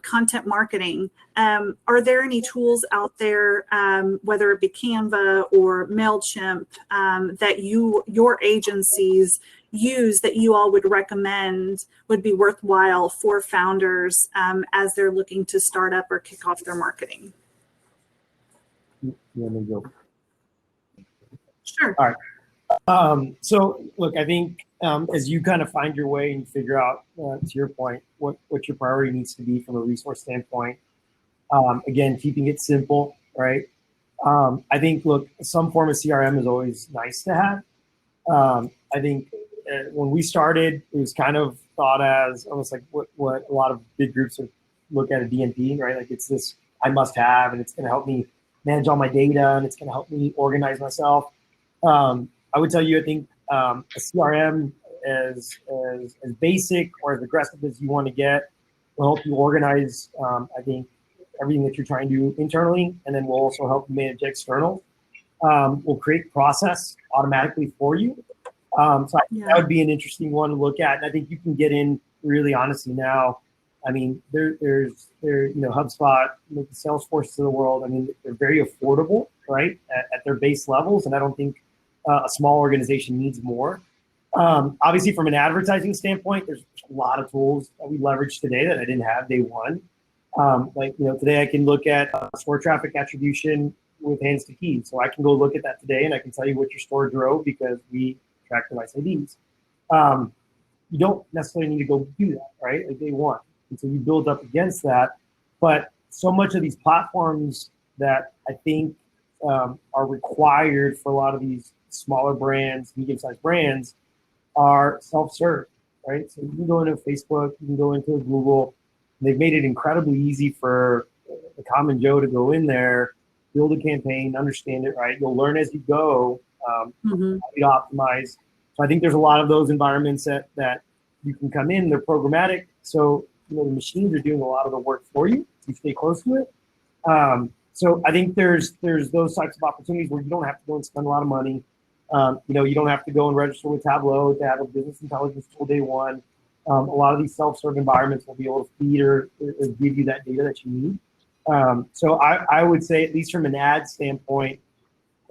content marketing. Are there any tools out there, whether it be Canva or MailChimp, that your agencies use that you all would recommend would be worthwhile for founders as they're looking to start up or kick off their marketing? You want me to go? Sure. All right. So look, I think as you kind of find your way and figure out, to your point, what your priority needs to be from a resource standpoint, again, keeping it simple, right? I think, look, some form of CRM is always nice to have. I think when we started, it was kind of thought as almost like what a lot of big groups would look at a DMP, right? Like it's this I must have, and it's going to help me manage all my data, and it's going to help me organize myself. I would tell you, I think a CRM as basic or as aggressive as you want to get will help you organize, I think, everything that you're trying to do internally, and then will also help you manage external. Will create process automatically for you. So I think that would be an interesting one to look at. And I think you can get in really honestly now. I mean, there's HubSpot, the Salesforces of the world. I mean, they're very affordable, right, at their base levels. And I don't think a small organization needs more. Obviously, from an advertising standpoint, there's a lot of tools that we leverage today that I didn't have day one. Today I can look at store traffic attribution with hands to keys. So I can go look at that today and I can tell you what your store drove because we track device IDs. You don't necessarily need to go do that, right? Like day one. And so you build up against that. But so much of these platforms that I think are required for a lot of these smaller brands, medium-sized brands, are self-serve, right? So you can go into Facebook, you can go into Google. They've made it incredibly easy for the common Joe to go in there, build a campaign, understand it, right? You'll learn as you go, how to optimize. So I think there's a lot of those environments that you can come in, they're programmatic. So, the machines are doing a lot of the work for you. You stay close to it. So I think there's those types of opportunities where you don't have to go and spend a lot of money. You don't have to go and register with Tableau to have a business intelligence tool day one. A lot of these self-serve environments will be able to feed or give you that data that you need. So I would say, at least from an ad standpoint,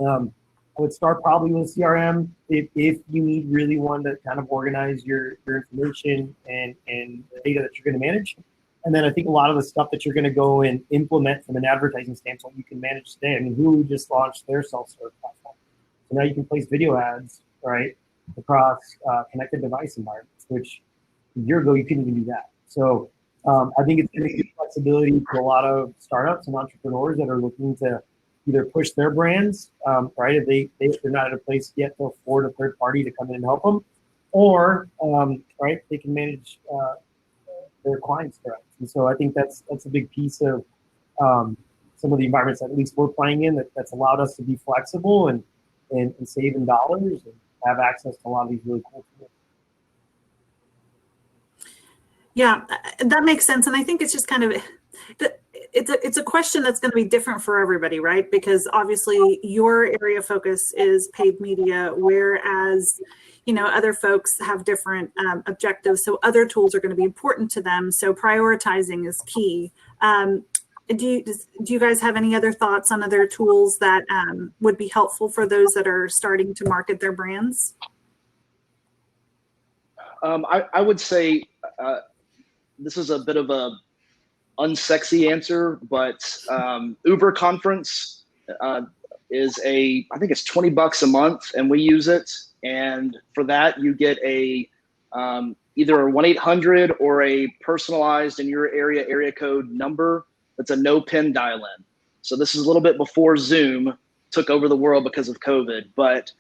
I would start probably with CRM if you need really one to kind of organize your information and the data that you're going to manage. And then I think a lot of the stuff that you're going to go and implement from an advertising standpoint, you can manage today. I mean, Hulu just launched their self-serve platform. So now you can place video ads, right, across connected device environments, which a year ago you couldn't even do that. So I think it's going to give flexibility to a lot of startups and entrepreneurs that are looking to either push their brands, right, if they're not at a place yet to afford a third party to come in and help them, or, right, they can manage their clients' threats. And so I think that's a big piece of some of the environments that at least we're playing in that's allowed us to be flexible and save in dollars and have access to a lot of these really cool tools. Yeah, that makes sense. And I think it's just kind of, it's a question that's going to be different for everybody, right? Because obviously your area of focus is paid media, whereas, other folks have different objectives. So other tools are going to be important to them. So prioritizing is key. Do you guys have any other thoughts on other tools that would be helpful for those that are starting to market their brands? I would say this is a bit of a unsexy answer, but Uber Conference is I think it's $20 a month, and we use it. And for that, you get either a 1-800 or a personalized in your area code number. That's a no pin dial-in. So this is a little bit before Zoom took over the world because of COVID. But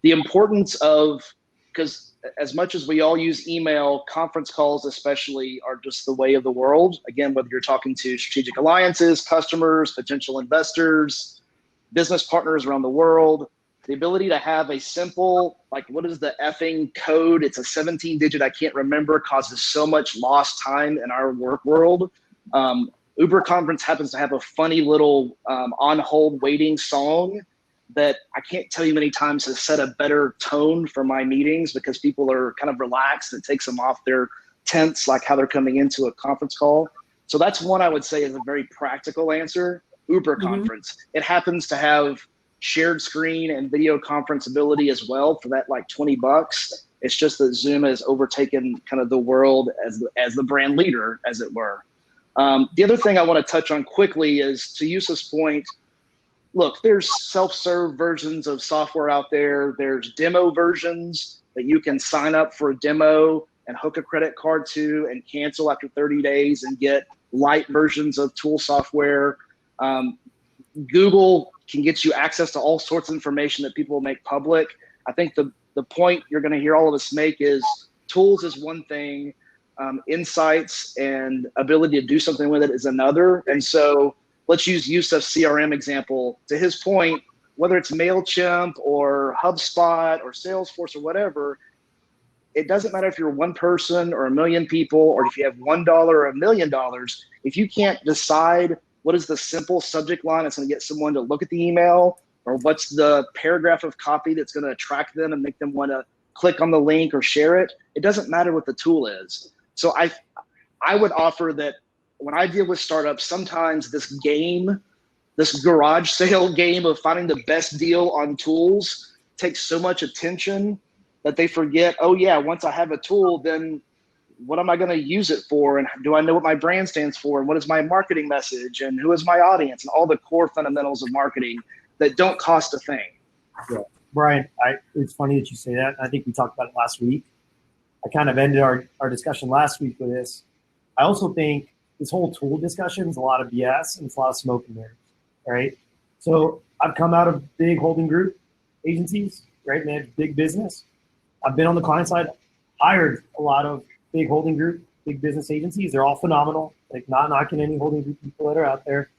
the importance of, because as much as we all use email, conference calls especially are just the way of the world. Again, whether you're talking to strategic alliances, customers, potential investors, business partners around the world, the ability to have a simple, like, what is the effing code? It's a 17-digit I can't remember, causes so much lost time in our work world. Uber Conference happens to have a funny little on hold waiting song that I can't tell you many times has set a better tone for my meetings because people are kind of relaxed. It takes them off their tense, like how they're coming into a conference call. So that's one I would say is a very practical answer. Uber Conference. It happens to have shared screen and video conference ability as well for that like $20. It's just that Zoom has overtaken kind of the world as the brand leader, as it were. The other thing I want to touch on quickly is, to Yusuf's point, look, there's self-serve versions of software out there. There's demo versions that you can sign up for a demo and hook a credit card to and cancel after 30 days and get light versions of tool software. Google can get you access to all sorts of information that people make public. I think the point you're going to hear all of us make is tools is one thing. Insights and ability to do something with it is another. And so let's use Yusuf's CRM example. To his point, whether it's MailChimp or HubSpot or Salesforce or whatever, it doesn't matter if you're one person or a million people, or if you have $1 or $1 million. If you can't decide what is the simple subject line that's going to get someone to look at the email, or what's the paragraph of copy that's going to attract them and make them want to click on the link or share it, it doesn't matter what the tool is. So I would offer that when I deal with startups, sometimes this garage sale game of finding the best deal on tools takes so much attention that they forget, oh yeah, once I have a tool, then what am I going to use it for? And do I know what my brand stands for? And what is my marketing message? And who is my audience? And all the core fundamentals of marketing that don't cost a thing. Yeah. Brian, it's funny that you say that. I think we talked about it last week. I kind of ended our discussion last week with this. I also think this whole tool discussion is a lot of BS and it's a lot of smoke and mirrors, right? So I've come out of big holding group agencies, right? Managed big business. I've been on the client side, hired a lot of big holding group, big business agencies. They're all phenomenal. Like, not knocking any holding group people that are out there.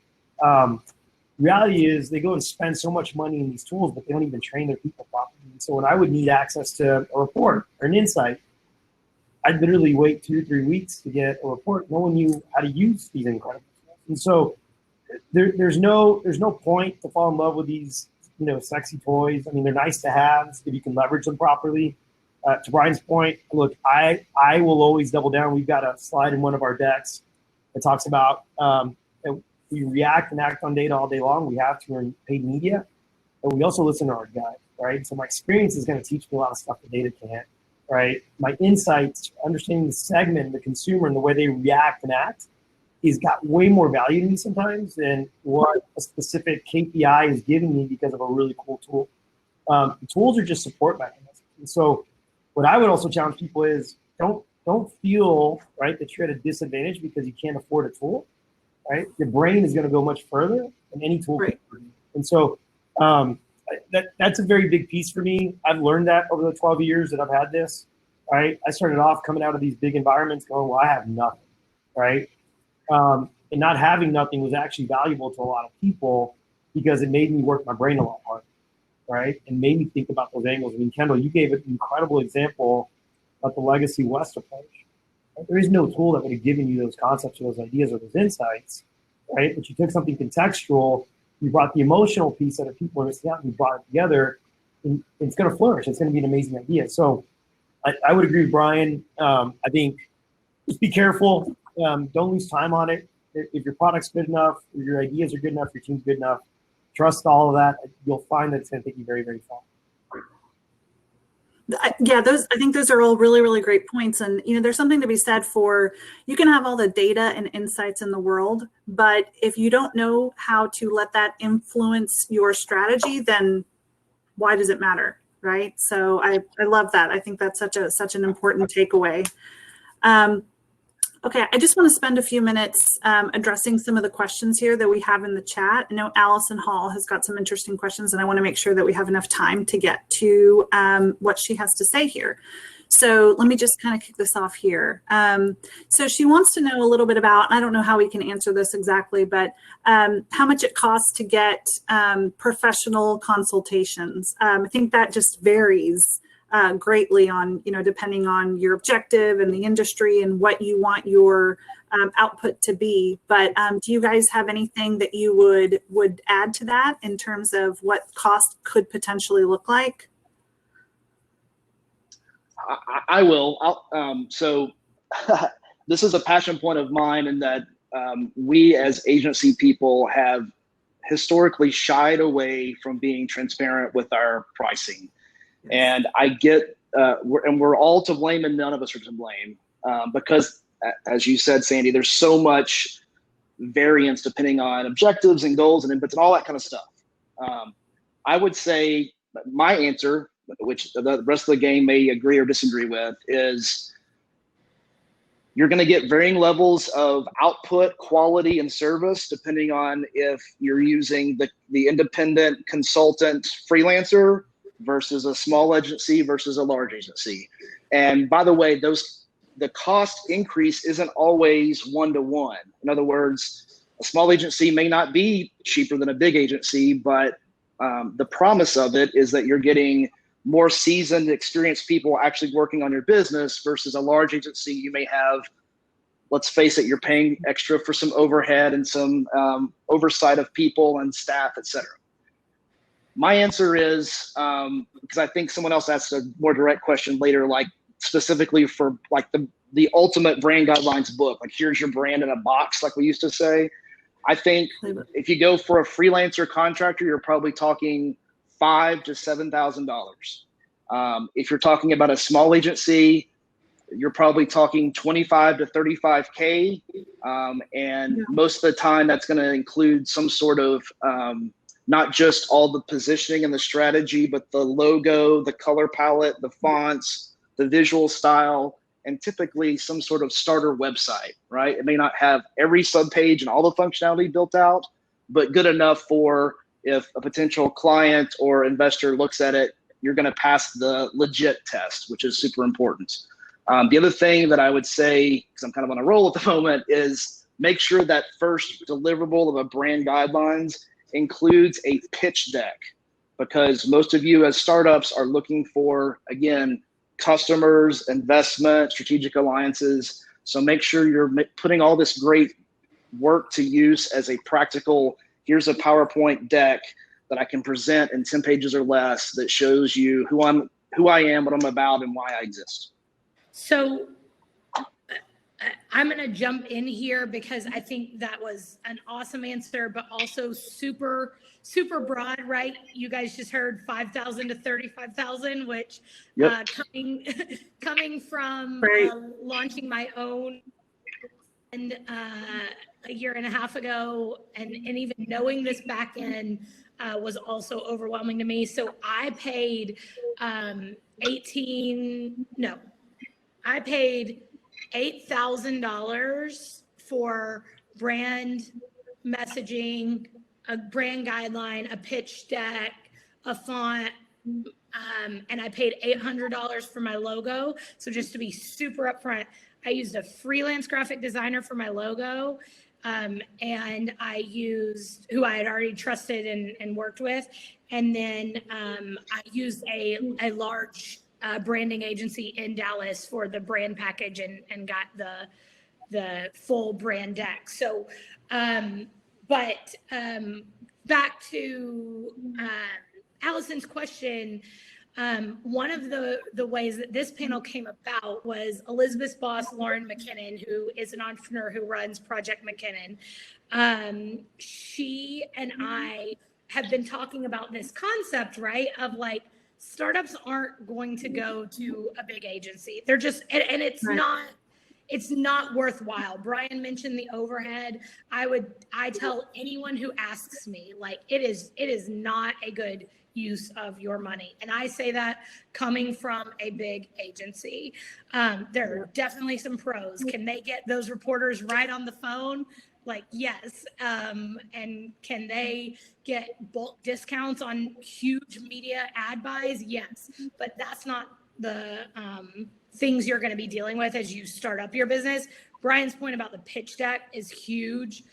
Reality is they go and spend so much money in these tools, but they don't even train their people properly. So when I would need access to a report or an insight, I'd literally wait 2 to 3 weeks to get a report. No one knew how to use these incredible tools. And so there's no point to fall in love with these, sexy toys. I mean, they're nice to have if you can leverage them properly. To Brian's point, look, I will always double down. We've got a slide in one of our decks that talks about we react and act on data all day long. We have to earn paid media, but we also listen to our gut, right? So my experience is going to teach me a lot of stuff that data can't, right? My insights, understanding the segment, the consumer, and the way they react and act is got way more value to me sometimes than what a specific KPI is giving me because of a really cool tool. The tools are just support mechanisms. And so what I would also challenge people is don't feel, right, that you're at a disadvantage because you can't afford a tool, right? Your brain is going to go much further than any tool can. And so that's a very big piece for me. I've learned that over the 12 years that I've had this. right? I started off coming out of these big environments going, well, I have nothing, right? And not having nothing was actually valuable to a lot of people because it made me work my brain a lot harder, right? And made me think about those angles. I mean, Kendall, you gave an incredible example of the Legacy West approach. Right? There is no tool that would have given you those concepts or those ideas or those insights, right? But you took something contextual, you brought the emotional piece that people are missing out, and you brought it together, and it's going to flourish. It's going to be an amazing idea. So I would agree with Brian. I think just be careful. Don't lose time on it. If your product's good enough, if your ideas are good enough, your team's good enough, trust all of that. You'll find that it's going to take you very, very far. Yeah, I think those are all really, really great points. And, there's something to be said for, you can have all the data and insights in the world, but if you don't know how to let that influence your strategy, then why does it matter, right? So I love that. I think that's such an important takeaway. Okay, I just want to spend a few minutes addressing some of the questions here that we have in the chat. I know Allison Hall has got some interesting questions, and I want to make sure that we have enough time to get to what she has to say here. So let me just kind of kick this off here. So she wants to know a little bit about, I don't know how we can answer this exactly, but how much it costs to get professional consultations. I think that just varies greatly on, depending on your objective and the industry and what you want your output to be. But do you guys have anything that you would add to that in terms of what cost could potentially look like? I will. So this is a passion point of mine, in that we as agency people have historically shied away from being transparent with our pricing. And I get, we're all to blame and none of us are to blame because, as you said, Sandy, there's so much variance depending on objectives and goals and inputs and all that kind of stuff. I would say my answer, which the rest of the game may agree or disagree with, is you're going to get varying levels of output, quality, and service depending on if you're using the independent consultant freelancer versus a small agency versus a large agency. And by the way, the cost increase isn't always one-to-one. In other words, a small agency may not be cheaper than a big agency, but the promise of it is that you're getting more seasoned, experienced people actually working on your business versus a large agency. You may have, let's face it, you're paying extra for some overhead and some oversight of people and staff, et cetera. My answer is, because I think someone else asked a more direct question later, like specifically for like the ultimate brand guidelines book, like here's your brand in a box, like we used to say. I think if you go for a freelancer contractor, you're probably talking $5,000 to $7,000. If you're talking about a small agency, you're probably talking 25 to 35K. And most of the time that's going to include some sort of, not just all the positioning and the strategy, but the logo, the color palette, the fonts, the visual style, and typically some sort of starter website, right? It may not have every subpage and all the functionality built out, but good enough for if a potential client or investor looks at it, you're going to pass the legit test, which is super important. The other thing that I would say, because I'm kind of on a roll at the moment, is make sure that first deliverable of a brand guidelines includes a pitch deck, because most of you as startups are looking for, again, customers, investment, strategic alliances. So make sure you're putting all this great work to use as a practical, here's a PowerPoint deck that I can present in 10 pages or less that shows you who I am, what I'm about, and why I exist. So I'm going to jump in here because I think that was an awesome answer, but also super, super broad, right? You guys just heard 5,000 to 35,000, which coming from launching my own and a year and a half ago, and even knowing this back end was also overwhelming to me. So I paid $8,000 for brand messaging, a brand guideline, a pitch deck, a font, and I paid $800 for my logo. So just to be super upfront, I used a freelance graphic designer for my logo. And I used who I had already trusted and worked with. And then I used a large branding agency in Dallas for the brand package and got the full brand deck. So, back to Allison's question, one of the ways that this panel came about was Elizabeth's boss, Lauren McKinnon, who is an entrepreneur who runs Project McKinnon. She and I have been talking about this concept, right? Of like, startups aren't going to go to a big agency. They're just, and it's Right. it's not worthwhile. Brian mentioned the overhead. I tell anyone who asks me, like, it is not a good use of your money. And I say that coming from a big agency. There are definitely some pros. Can they get those reporters right on the phone? Like, yes. And can they get bulk discounts on huge media ad buys? Yes. But that's not the things you're going to be dealing with as you start up your business. Brian's point about the pitch deck is huge.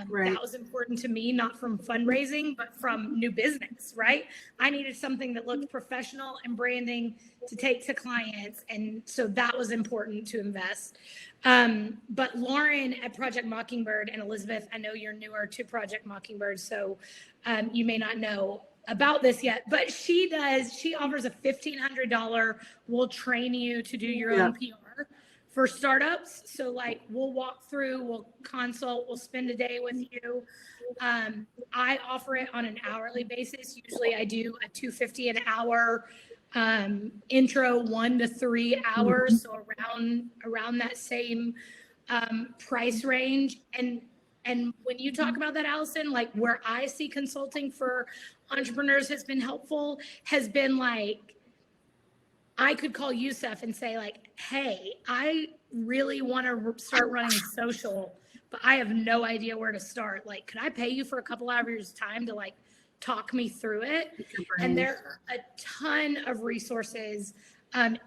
Right. That was important to me, not from fundraising, but from new business, right? I needed something that looked professional and branding to take to clients. And so that was important to invest. But Lauren at Project Mockingbird and Elizabeth, I know you're newer to Project Mockingbird, so you may not know about this yet, but she offers a $1,500, we'll train you to do your own PR for startups. So like, we'll walk through, we'll consult, we'll spend a day with you. I offer it on an hourly basis. Usually I do a $250 an hour intro, 1 to 3 hours. So around that same price range. And when you talk about that, Allison, like where I see consulting for entrepreneurs has been helpful, has been like, I could call Youssef and say like, hey, I really want to start running social, but I have no idea where to start. Like, could I pay you for a couple hours time to like talk me through it? And there are a ton of resources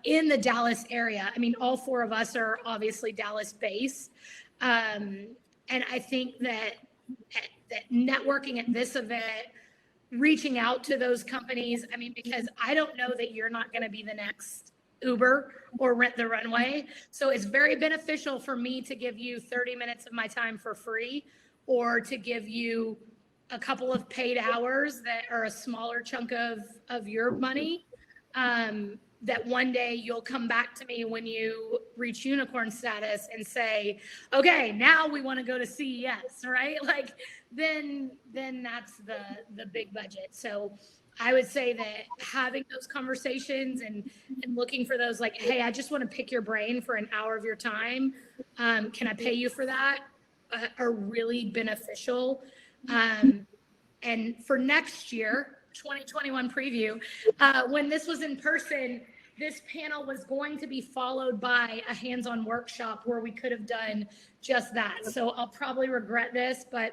in the Dallas area. I mean, all 4 of us are obviously Dallas based. And I think that networking at this event, reaching out to those companies, I mean, because I don't know that you're not going to be the next Uber or Rent the Runway. So it's very beneficial for me to give you 30 minutes of my time for free, or to give you a couple of paid hours that are a smaller chunk of your money. That one day you'll come back to me when you reach unicorn status and say, okay, now we want to go to CES, right? Like, then that's the big budget. So I would say that having those conversations and looking for those, like, hey, I just want to pick your brain for an hour of your time. Can I pay you for that? Are really beneficial. And for next year, 2021 preview, when this was in person, this panel was going to be followed by a hands-on workshop where we could have done just that. So I'll probably regret this, but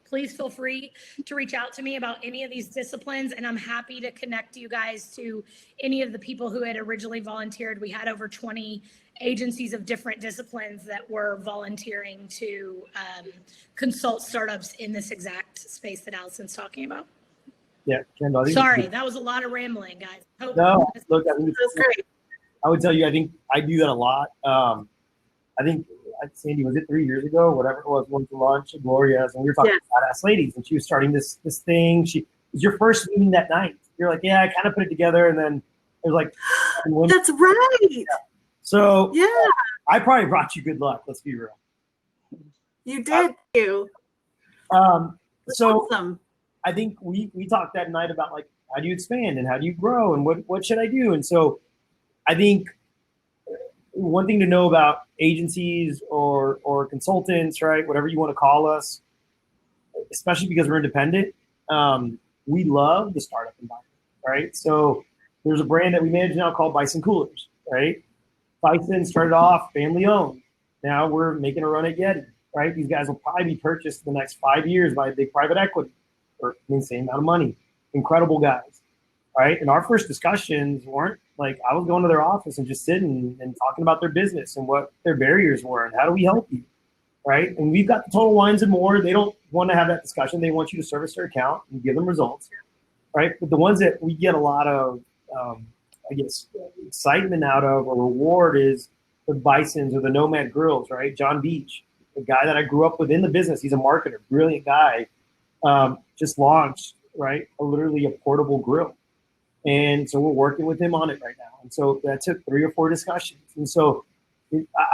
please feel free to reach out to me about any of these disciplines, and I'm happy to connect you guys to any of the people who had originally volunteered. We had over 20 agencies of different disciplines that were volunteering to consult startups in this exact space that Allison's talking about. Yeah, Kendall. Sorry, that was a lot of rambling, guys. No, look, I think That's great. I would tell you, I think I do that a lot. I think, Sandy, was it 3 years ago, whatever it was, went to lunch at Gloria's, and we were talking about Badass Ladies, and she was starting this thing. It was your first meeting that night. You're like, yeah, I kind of put it together, and then it was like, That's right. So Yeah, I probably brought you good luck. Let's be real. you did. You. So Awesome. I think we talked that night about like, how do you expand and how do you grow and what should I do? And so I think one thing to know about agencies or consultants, right, whatever you want to call us, especially because we're independent, we love the startup environment, right? So there's a brand that we manage now called Bison Coolers, right? Bison started off family owned. Now we're making a run at Yeti, right? These guys will probably be purchased in the next 5 years by a big private equity for the same amount of money. Incredible guys. right? And our first discussions weren't like, I was going to their office and just sitting and talking about their business and what their barriers were and how do we help you, right? And we've got the Total Wines and More. They don't want to have that discussion. They want you to service their account and give them results, right? But the ones that we get a lot of, I guess, excitement out of or reward is the Bisons or the Nomad Grills, right? John Beach, the guy that I grew up with in the business, he's a marketer, brilliant guy, just launched, right, literally a portable grill. And so we're working with him on it right now. And so that took 3 or 4 discussions. And so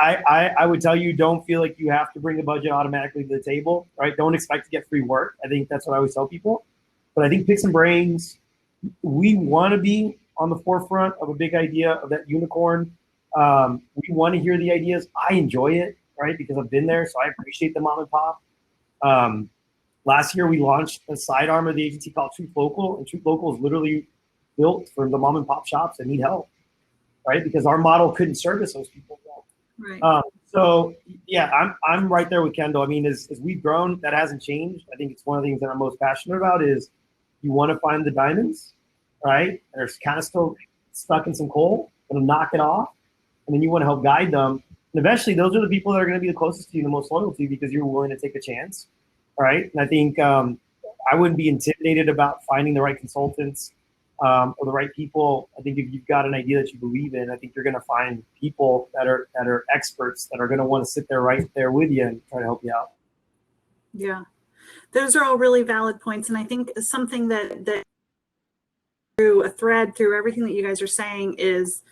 I would tell you, don't feel like you have to bring a budget automatically to the table, right? Don't expect to get free work. I think that's what I always tell people. But I think Pick Some Brains, we want to be on the forefront of a big idea of that unicorn. We want to hear the ideas. I enjoy it, right? Because I've been there, so I appreciate the mom and pop. Last year, we launched a sidearm of the agency called Truth Local, and Truth Local is literally built for the mom and pop shops that need help, right? Because our model couldn't service those people well. Right. So yeah, I'm right there with Kendall. I mean, as we've grown, that hasn't changed. I think it's one of the things that I'm most passionate about is you want to find the diamonds, right? They're kind of still stuck in some coal, going to knock it off. And then you want to help guide them. And eventually those are the people that are going to be the closest to you, the most loyal to you, because you're willing to take a chance, right? And I think I wouldn't be intimidated about finding the right consultants or the right people. I think if you've got an idea that you believe in, I think you're going to find people that are experts that are going to want to sit there right there with you and try to help you out. Yeah, those are all really valid points. And I think something that through a thread through everything that you guys are saying is,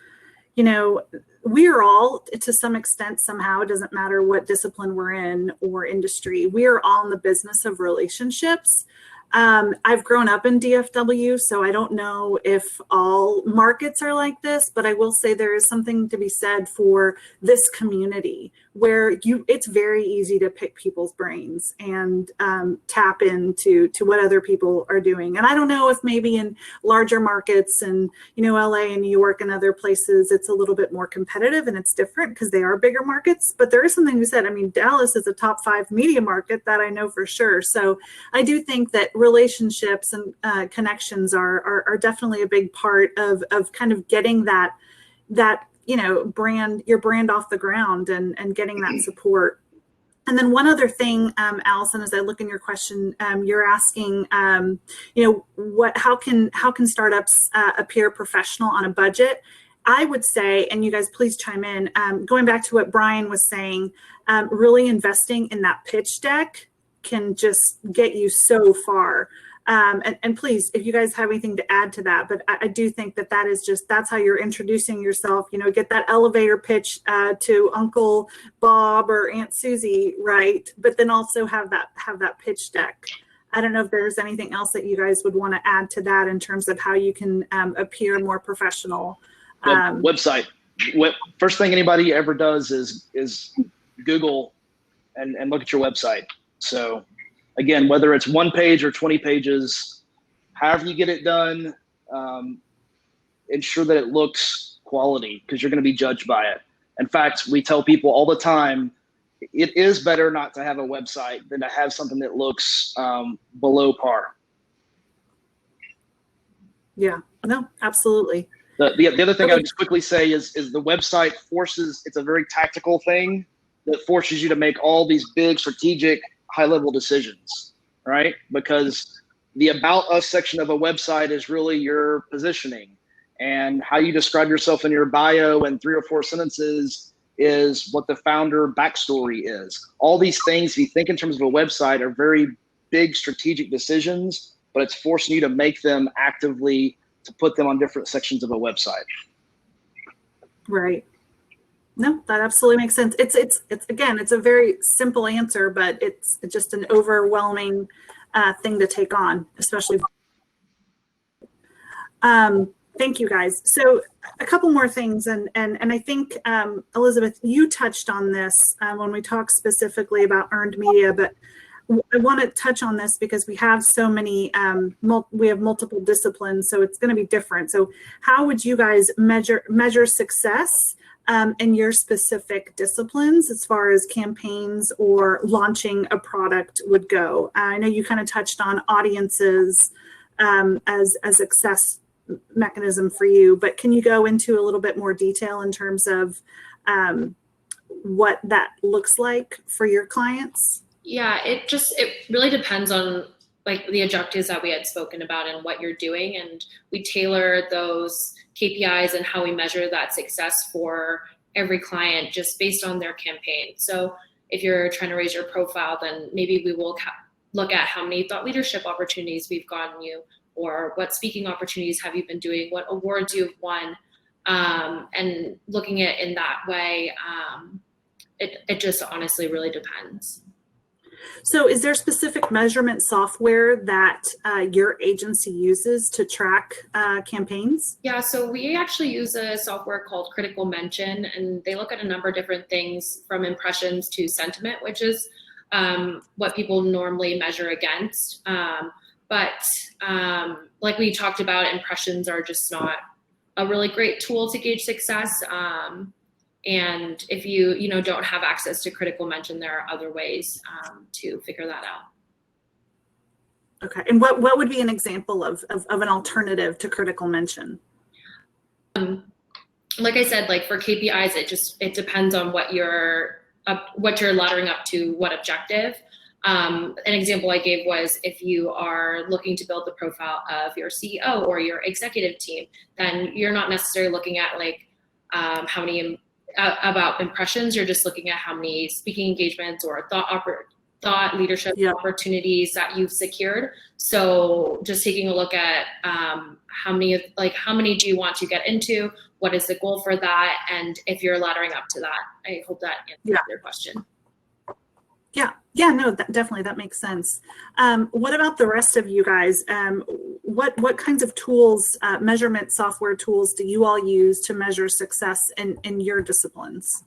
you know, we are all, to some extent, somehow, it doesn't matter what discipline we're in or industry, we are all in the business of relationships. I've grown up in DFW, so I don't know if all markets are like this, but I will say there is something to be said for this community where it's very easy to pick people's brains and tap into what other people are doing. And I don't know if maybe in larger markets and, you know, LA and New York and other places, it's a little bit more competitive and it's different because they are bigger markets, but there is something to be said. I mean, Dallas is a top 5 media market that I know for sure. So I do think that relationships and connections are definitely a big part of kind of getting that you know, your brand off the ground and getting that support. And then one other thing, Allison, as I look in your question, you're asking, you know, how can startups appear professional on a budget? I would say, and you guys please chime in, going back to what Brian was saying, really investing in that pitch deck can just get you so far. And please, if you guys have anything to add to that, but I do think that's how you're introducing yourself, you know, get that elevator pitch to Uncle Bob or Aunt Susie, right? But then also have that pitch deck. I don't know if there's anything else that you guys would want to add to that in terms of how you can appear more professional. Website. First thing anybody ever does is Google and look at your website. So again, whether it's 1 page or 20 pages, however you get it done, ensure that it looks quality because you're going to be judged by it. In fact, we tell people all the time, it is better not to have a website than to have something that looks below par. Yeah, no, absolutely. The other thing I would just quickly say is the website it's a very tactical thing that forces you to make all these big strategic high-level decisions, right? Because the About Us section of a website is really your positioning, and how you describe yourself in your bio in 3 or 4 sentences is what the founder backstory is. All these things, if you think in terms of a website, are very big strategic decisions, but it's forcing you to make them actively to put them on different sections of a website. Right. No, that absolutely makes sense. It's again, it's a very simple answer, but it's just an overwhelming thing to take on, especially. Thank you guys. So a couple more things, and I think Elizabeth, you touched on this when we talked specifically about earned media, but I want to touch on this because we have so many, we have multiple disciplines, so it's going to be different. So how would you guys measure success in your specific disciplines as far as campaigns or launching a product would go? I know you kind of touched on audiences as success mechanism for you, but can you go into a little bit more detail in terms of what that looks like for your clients? Yeah, it really depends on like the objectives that we had spoken about and what you're doing. And we tailor those KPIs and how we measure that success for every client just based on their campaign. So if you're trying to raise your profile, then maybe we will look at how many thought leadership opportunities we've gotten you, or what speaking opportunities have you been doing, what awards you've won, and looking at it in that way. It just honestly really depends. So is there specific measurement software that your agency uses to track campaigns? Yeah, so we actually use a software called Critical Mention, and they look at a number of different things from impressions to sentiment, which is what people normally measure against. But like we talked about, impressions are just not a really great tool to gauge success. And if you don't have access to Critical Mention, there are other ways to figure that out. Okay, and what would be an example of an alternative to Critical Mention? Like I said, like for KPIs, it depends on what you're laddering up to, what objective. An example I gave was if you are looking to build the profile of your CEO or your executive team, then you're not necessarily looking at like how many about impressions. You're just looking at how many speaking engagements or thought leadership opportunities that you've secured. So just taking a look at how many do you want to get into? What is the goal for that? And if you're laddering up to that, I hope that answers your question. Yeah, no, definitely that makes sense. What about the rest of you guys? What kinds of tools, measurement software tools, do you all use to measure success in your disciplines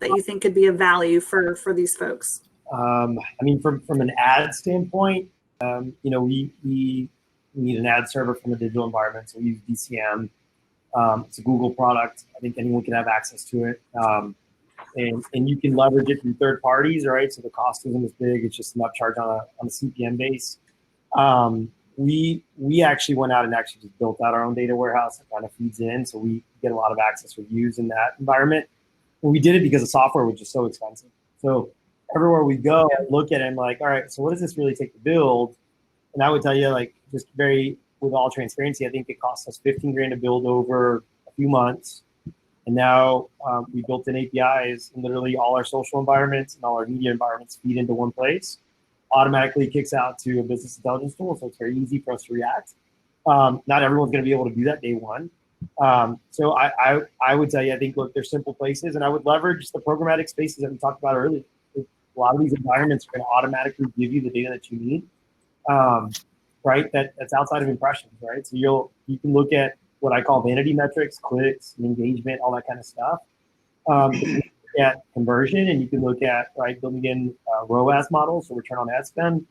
that you think could be of value for these folks? I mean, from an ad standpoint, we need an ad server from a digital environment, so we use DCM. It's a Google product. I think anyone can have access to it. And you can leverage it through third parties, right? So the cost isn't as big. It's just an upcharge on a CPM base. We actually went out and actually just built out our own data warehouse that kind of feeds in. So we get a lot of access reviews in that environment. And we did it because the software was just so expensive. So everywhere we go, I look at it and I'm like, all right, so what does this really take to build? And I would tell you, like, just with all transparency, I think it cost us $15,000 to build over a few months. And now we built in APIs, and literally all our social environments and all our media environments feed into one place. Automatically kicks out to a business intelligence tool, so it's very easy for us to react. Not everyone's going to be able to do that day one. So I would tell you, I think, look, there's simple places, and I would leverage the programmatic spaces that we talked about earlier. A lot of these environments are going to automatically give you the data that you need, right? That's outside of impressions, right? So you can look at what I call vanity metrics, clicks, engagement, all that kind of stuff. You can look at conversion, and you can look at building in ROAS models, so return on ad spend.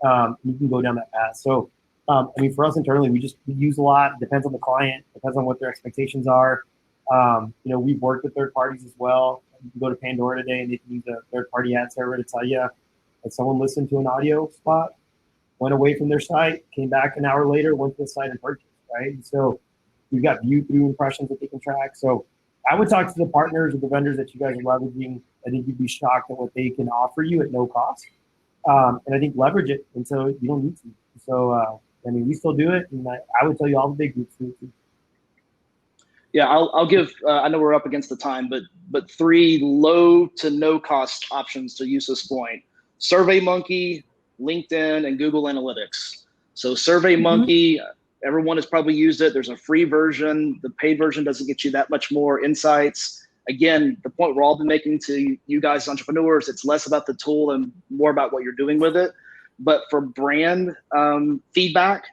You can go down that path. So, I mean, for us internally, we use a lot. Depends on the client, depends on what their expectations are. We've worked with third parties as well. You can go to Pandora today, and they can use a third-party ad server to tell you if someone listened to an audio spot, went away from their site, came back an hour later, went to the site and purchased, right? And so we've got view-through impressions that they can track. So I would talk to the partners or the vendors that you guys are leveraging. I think you'd be shocked at what they can offer you at no cost. And I think leverage it until you don't need to. So, I mean, we still do it. And I would tell you all the big groups do it too. Yeah, I'll give, I know we're up against the time, but 3 low to no cost options to use this point: SurveyMonkey, LinkedIn, and Google Analytics. So SurveyMonkey, everyone has probably used it. There's a free version. The paid version doesn't get you that much more insights. Again, the point we're all been making to you guys entrepreneurs, it's less about the tool and more about what you're doing with it. But for brand feedback,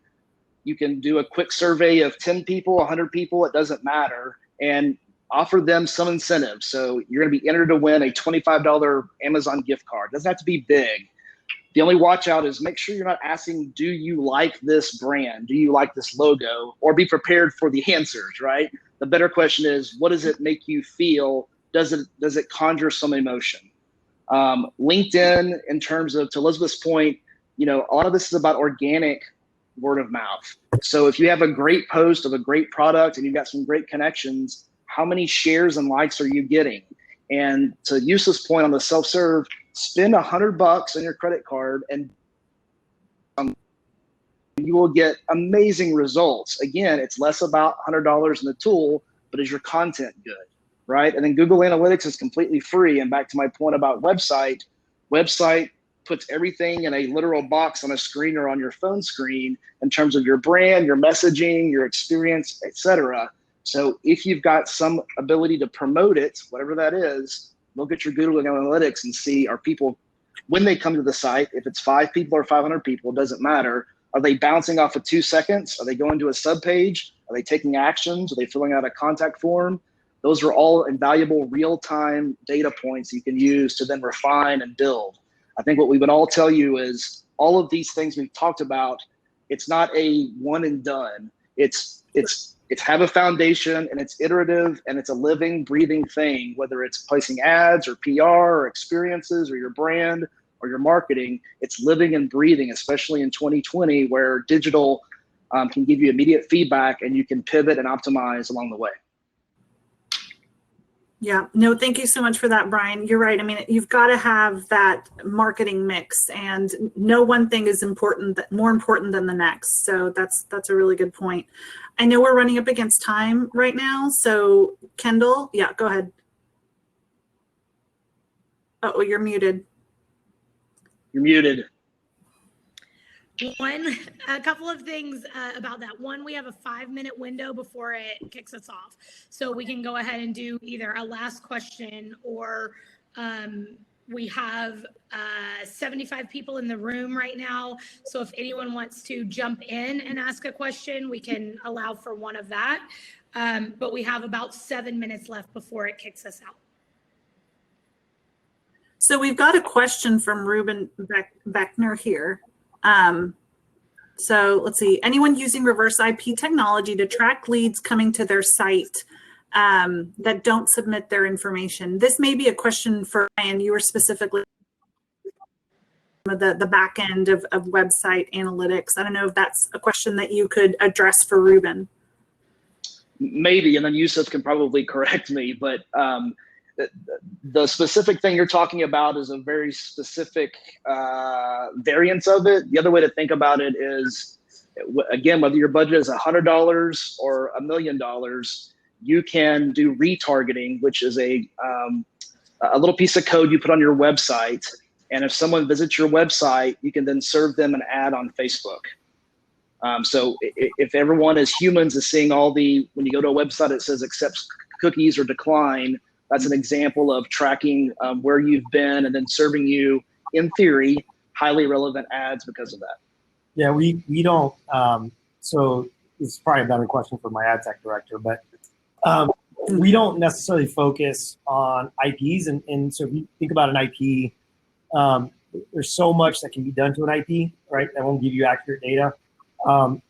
you can do a quick survey of 10 people, 100 people, it doesn't matter, and offer them some incentives. So you're gonna be entered to win a $25 Amazon gift card. It doesn't have to be big. The only watch out is make sure you're not asking, do you like this brand? Do you like this logo? Or be prepared for the answers, right? The better question is, what does it make you feel? Does it conjure some emotion? LinkedIn, in terms of, to Elizabeth's point, a lot of this is about organic word of mouth. So if you have a great post of a great product and you've got some great connections, how many shares and likes are you getting? And to Yusuf's point on the self-serve, spend $100 on your credit card and you will get amazing results. Again, it's less about $100 in the tool, but is your content good, right? And then Google Analytics is completely free. And back to my point about website puts everything in a literal box on a screen or on your phone screen in terms of your brand, your messaging, your experience, etc. So if you've got some ability to promote it, whatever that is, look at your Google Analytics and see, are people, when they come to the site, if it's 5 people or 500 people, it doesn't matter. Are they bouncing off of 2 seconds? Are they going to a subpage? Are they taking actions? Are they filling out a contact form? Those are all invaluable real-time data points you can use to then refine and build. I think what we would all tell you is all of these things we've talked about, it's not a one and done. It's have a foundation, and it's iterative, and it's a living, breathing thing, whether it's placing ads or PR or experiences or your brand or your marketing. It's living and breathing, especially in 2020, where digital can give you immediate feedback and you can pivot and optimize along the way. Yeah, no, thank you so much for that, Brian. You're right. I mean, you've got to have that marketing mix, and no one thing is more important than the next. So that's a really good point. I know we're running up against time right now. So Kendall, yeah, go ahead. Oh, you're muted. You're muted. A couple of things about that. One, we have a 5-minute window before it kicks us off. So we can go ahead and do either a last question, or we have 75 people in the room right now. So if anyone wants to jump in and ask a question, we can allow for one of that. But we have about 7 minutes left before it kicks us out. So we've got a question from Ruben Beckner here. So let's see, anyone using reverse IP technology to track leads coming to their site that don't submit their information? This may be a question for Ryan. You were specifically the back end of website analytics. I don't know if that's a question that you could address for Ruben. Maybe, and then Yusuf can probably correct me, but the specific thing you're talking about is a very specific variance of it. The other way to think about it is, again, whether your budget is $100 or $1 million, you can do retargeting, which is a little piece of code you put on your website. And if someone visits your website, you can then serve them an ad on Facebook. So if everyone as humans is seeing when you go to a website, it says accepts cookies or decline, that's an example of tracking where you've been and then serving you, in theory, highly relevant ads because of that. Yeah, we don't. So this is probably a better question for my ad tech director, but we don't necessarily focus on IPs. And so if you think about an IP, there's so much that can be done to an IP, right? That won't give you accurate data.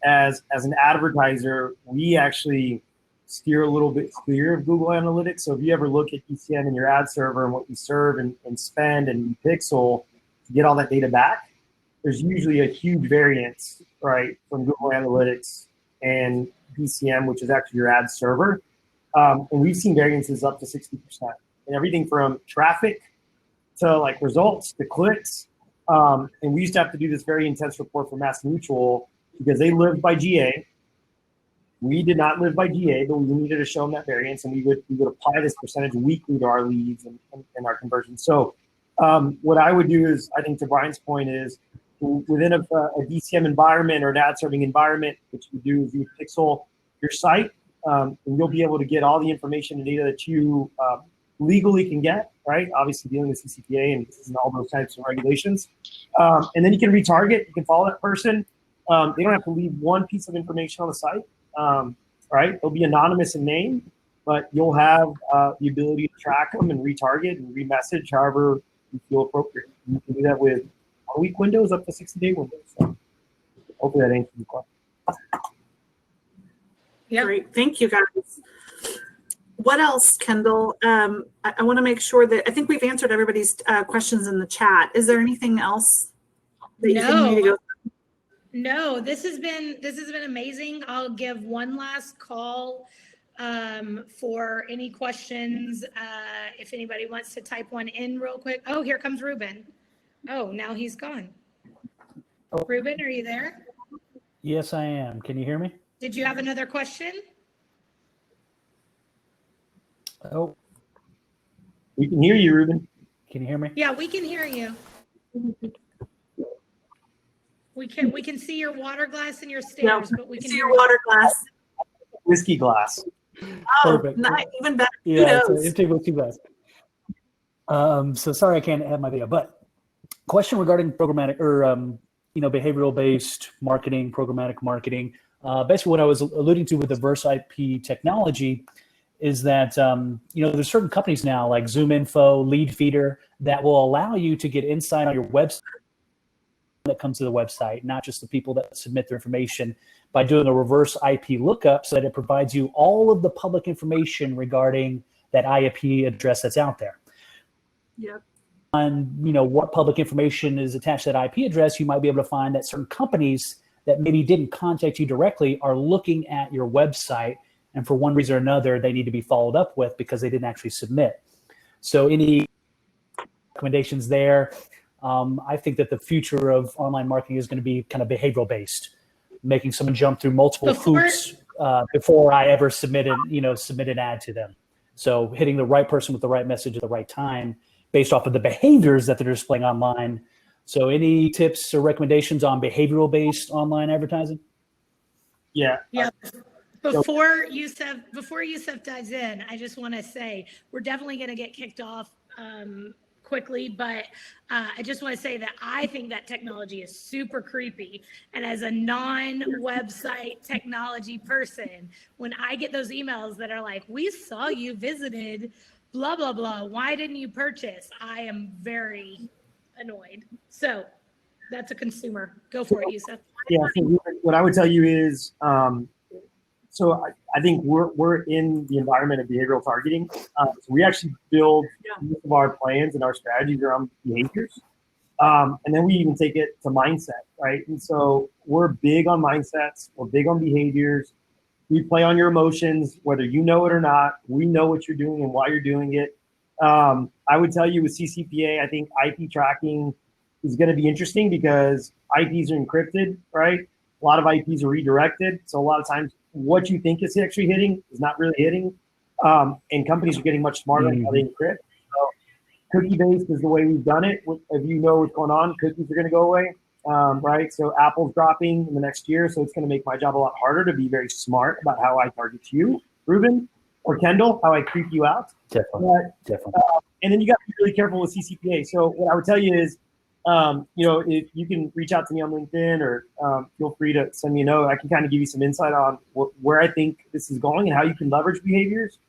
As an advertiser, we actually steer a little bit clear of Google Analytics. So if you ever look at ECM in your ad server and what we serve and spend and pixel to get all that data back, there's usually a huge variance, right, from Google Analytics and BCM, which is actually your ad server. And we've seen variances up to 60%. And everything from traffic to like results to clicks. And we used to have to do this very intense report for MassMutual because they lived by GA. We did not live by GA, but we needed to show them that variance, and we would apply this percentage weekly to our leads and our conversions. So what I would do is, I think to Brian's point is, within a DCM environment or an ad serving environment, what you do is you pixel your site, and you'll be able to get all the information and data that you legally can get, right? Obviously dealing with CCPA and all those types of regulations. And then you can retarget, you can follow that person. They don't have to leave one piece of information on the site. Right? They'll be anonymous in name, but you'll have the ability to track them and retarget and remessage however you feel appropriate. You can do that with 1-week windows up to 60-day windows. So hopefully that answers the question. Yeah. Great. Thank you, guys. What else, Kendall? I want to make sure that I think we've answered everybody's questions in the chat. Is there anything else that you think we need to go through? No, this has been amazing. I'll give one last call for any questions. If anybody wants to type one in real quick. Oh, here comes Ruben. Oh, now he's gone. Ruben, are you there? Yes, I am. Can you hear me? Did you have another question? Oh, We can hear you, Ruben. can you hear me? Yeah, we can hear you. We can see your water glass and your stairs, but we can See hear your water glass. Whiskey glass. Oh, Perfect. not even better. Yeah, Kudos. it's a two glass. So sorry I can't have my video, but question regarding programmatic or behavioral based marketing, programmatic marketing. Basically, what I was alluding to with the Verse IP technology is that there's certain companies now like ZoomInfo, Leadfeeder that will allow you to get insight on your website that comes to the website, not just the people that submit their information, by doing a reverse IP lookup so that it provides you all of the public information regarding that IP address that's out there. Yep. On what public information is attached to that IP address, you might be able to find that certain companies that maybe didn't contact you directly are looking at your website, and for one reason or another, they need to be followed up with because they didn't actually submit. So any recommendations there? I think that the future of online marketing is going to be kind of behavioral based, making someone jump through multiple hoops before I ever submit an ad to them. So hitting the right person with the right message at the right time based off of the behaviors that they're displaying online. So any tips or recommendations on behavioral based online advertising? Yeah. Yeah. Before Yusuf dives in, I just want to say we're definitely going to get kicked off quickly, but I just want to say that I think that technology is super creepy. And as a non-website technology person, when I get those emails that are like, we saw you visited blah, blah, blah, why didn't you purchase? I am very annoyed. So that's a consumer. Go for it, Yusuf. Yeah. So what I would tell you is, so I think we're in the environment of behavioral targeting. So we actually build most of our plans and our strategies around behaviors. And then we even take it to mindset, right? And so we're big on mindsets. We're big on behaviors. We play on your emotions, whether you know it or not. We know what you're doing and why you're doing it. I would tell you with CCPA, I think IP tracking is going to be interesting because IPs are encrypted, right? A lot of IPs are redirected. So a lot of times what you think is actually hitting is not really hitting. And companies are getting much smarter on how they encrypt. So cookie-based is the way we've done it. If you know what's going on, cookies are going to go away, right? So Apple's dropping in the next year. So it's going to make my job a lot harder to be very smart about how I target you, Ruben, or Kendall, how I creep you out. Definitely. And then you got to be really careful with CCPA. So what I would tell you is, if you can reach out to me on LinkedIn or feel free to send me a note. I can kind of give you some insight on where I think this is going and how you can leverage behaviors.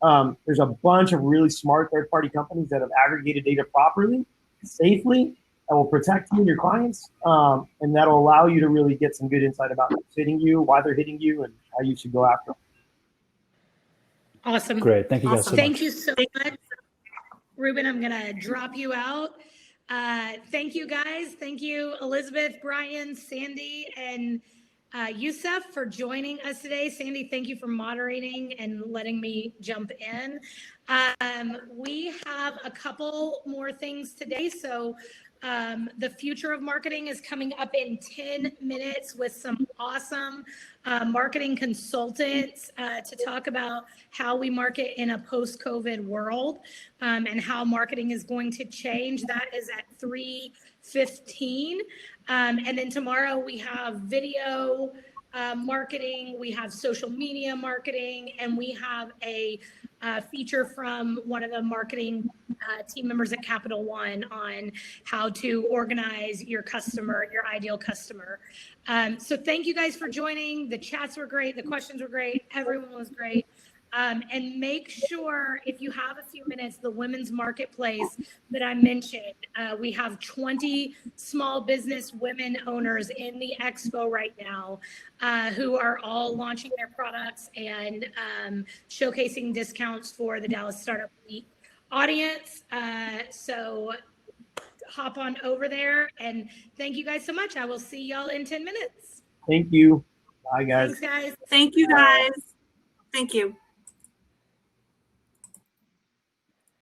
There's a bunch of really smart third-party companies that have aggregated data properly, safely, that will protect you and your clients, and that'll allow you to really get some good insight about who's hitting you, why they're hitting you, and how you should go after them. Awesome. Great. Thank you guys so much. Thank you so much. Ruben, I'm going to drop you out. Thank you guys. Thank you, Elizabeth, Brian, Sandy, and Yusuf for joining us today. Sandy, thank you for moderating and letting me jump in. We have a couple more things today. So the future of marketing is coming up in 10 minutes with some awesome marketing consultants to talk about how we market in a post-COVID world and how marketing is going to change. That is at 3:15. And then tomorrow we have video marketing, we have social media marketing, and we have a feature from one of the marketing team members at Capital One on how to organize your customer, your ideal customer. So thank you guys for joining. The chats were great. The questions were great. Everyone was great. And make sure, if you have a few minutes, the women's marketplace that I mentioned, we have 20 small business women owners in the expo right now who are all launching their products and showcasing discounts for the Dallas Startup Week audience. So hop on over there. And thank you guys so much. I will see y'all in 10 minutes. Thank you. Bye, guys. Thanks, guys. Thank you, guys. Thank you.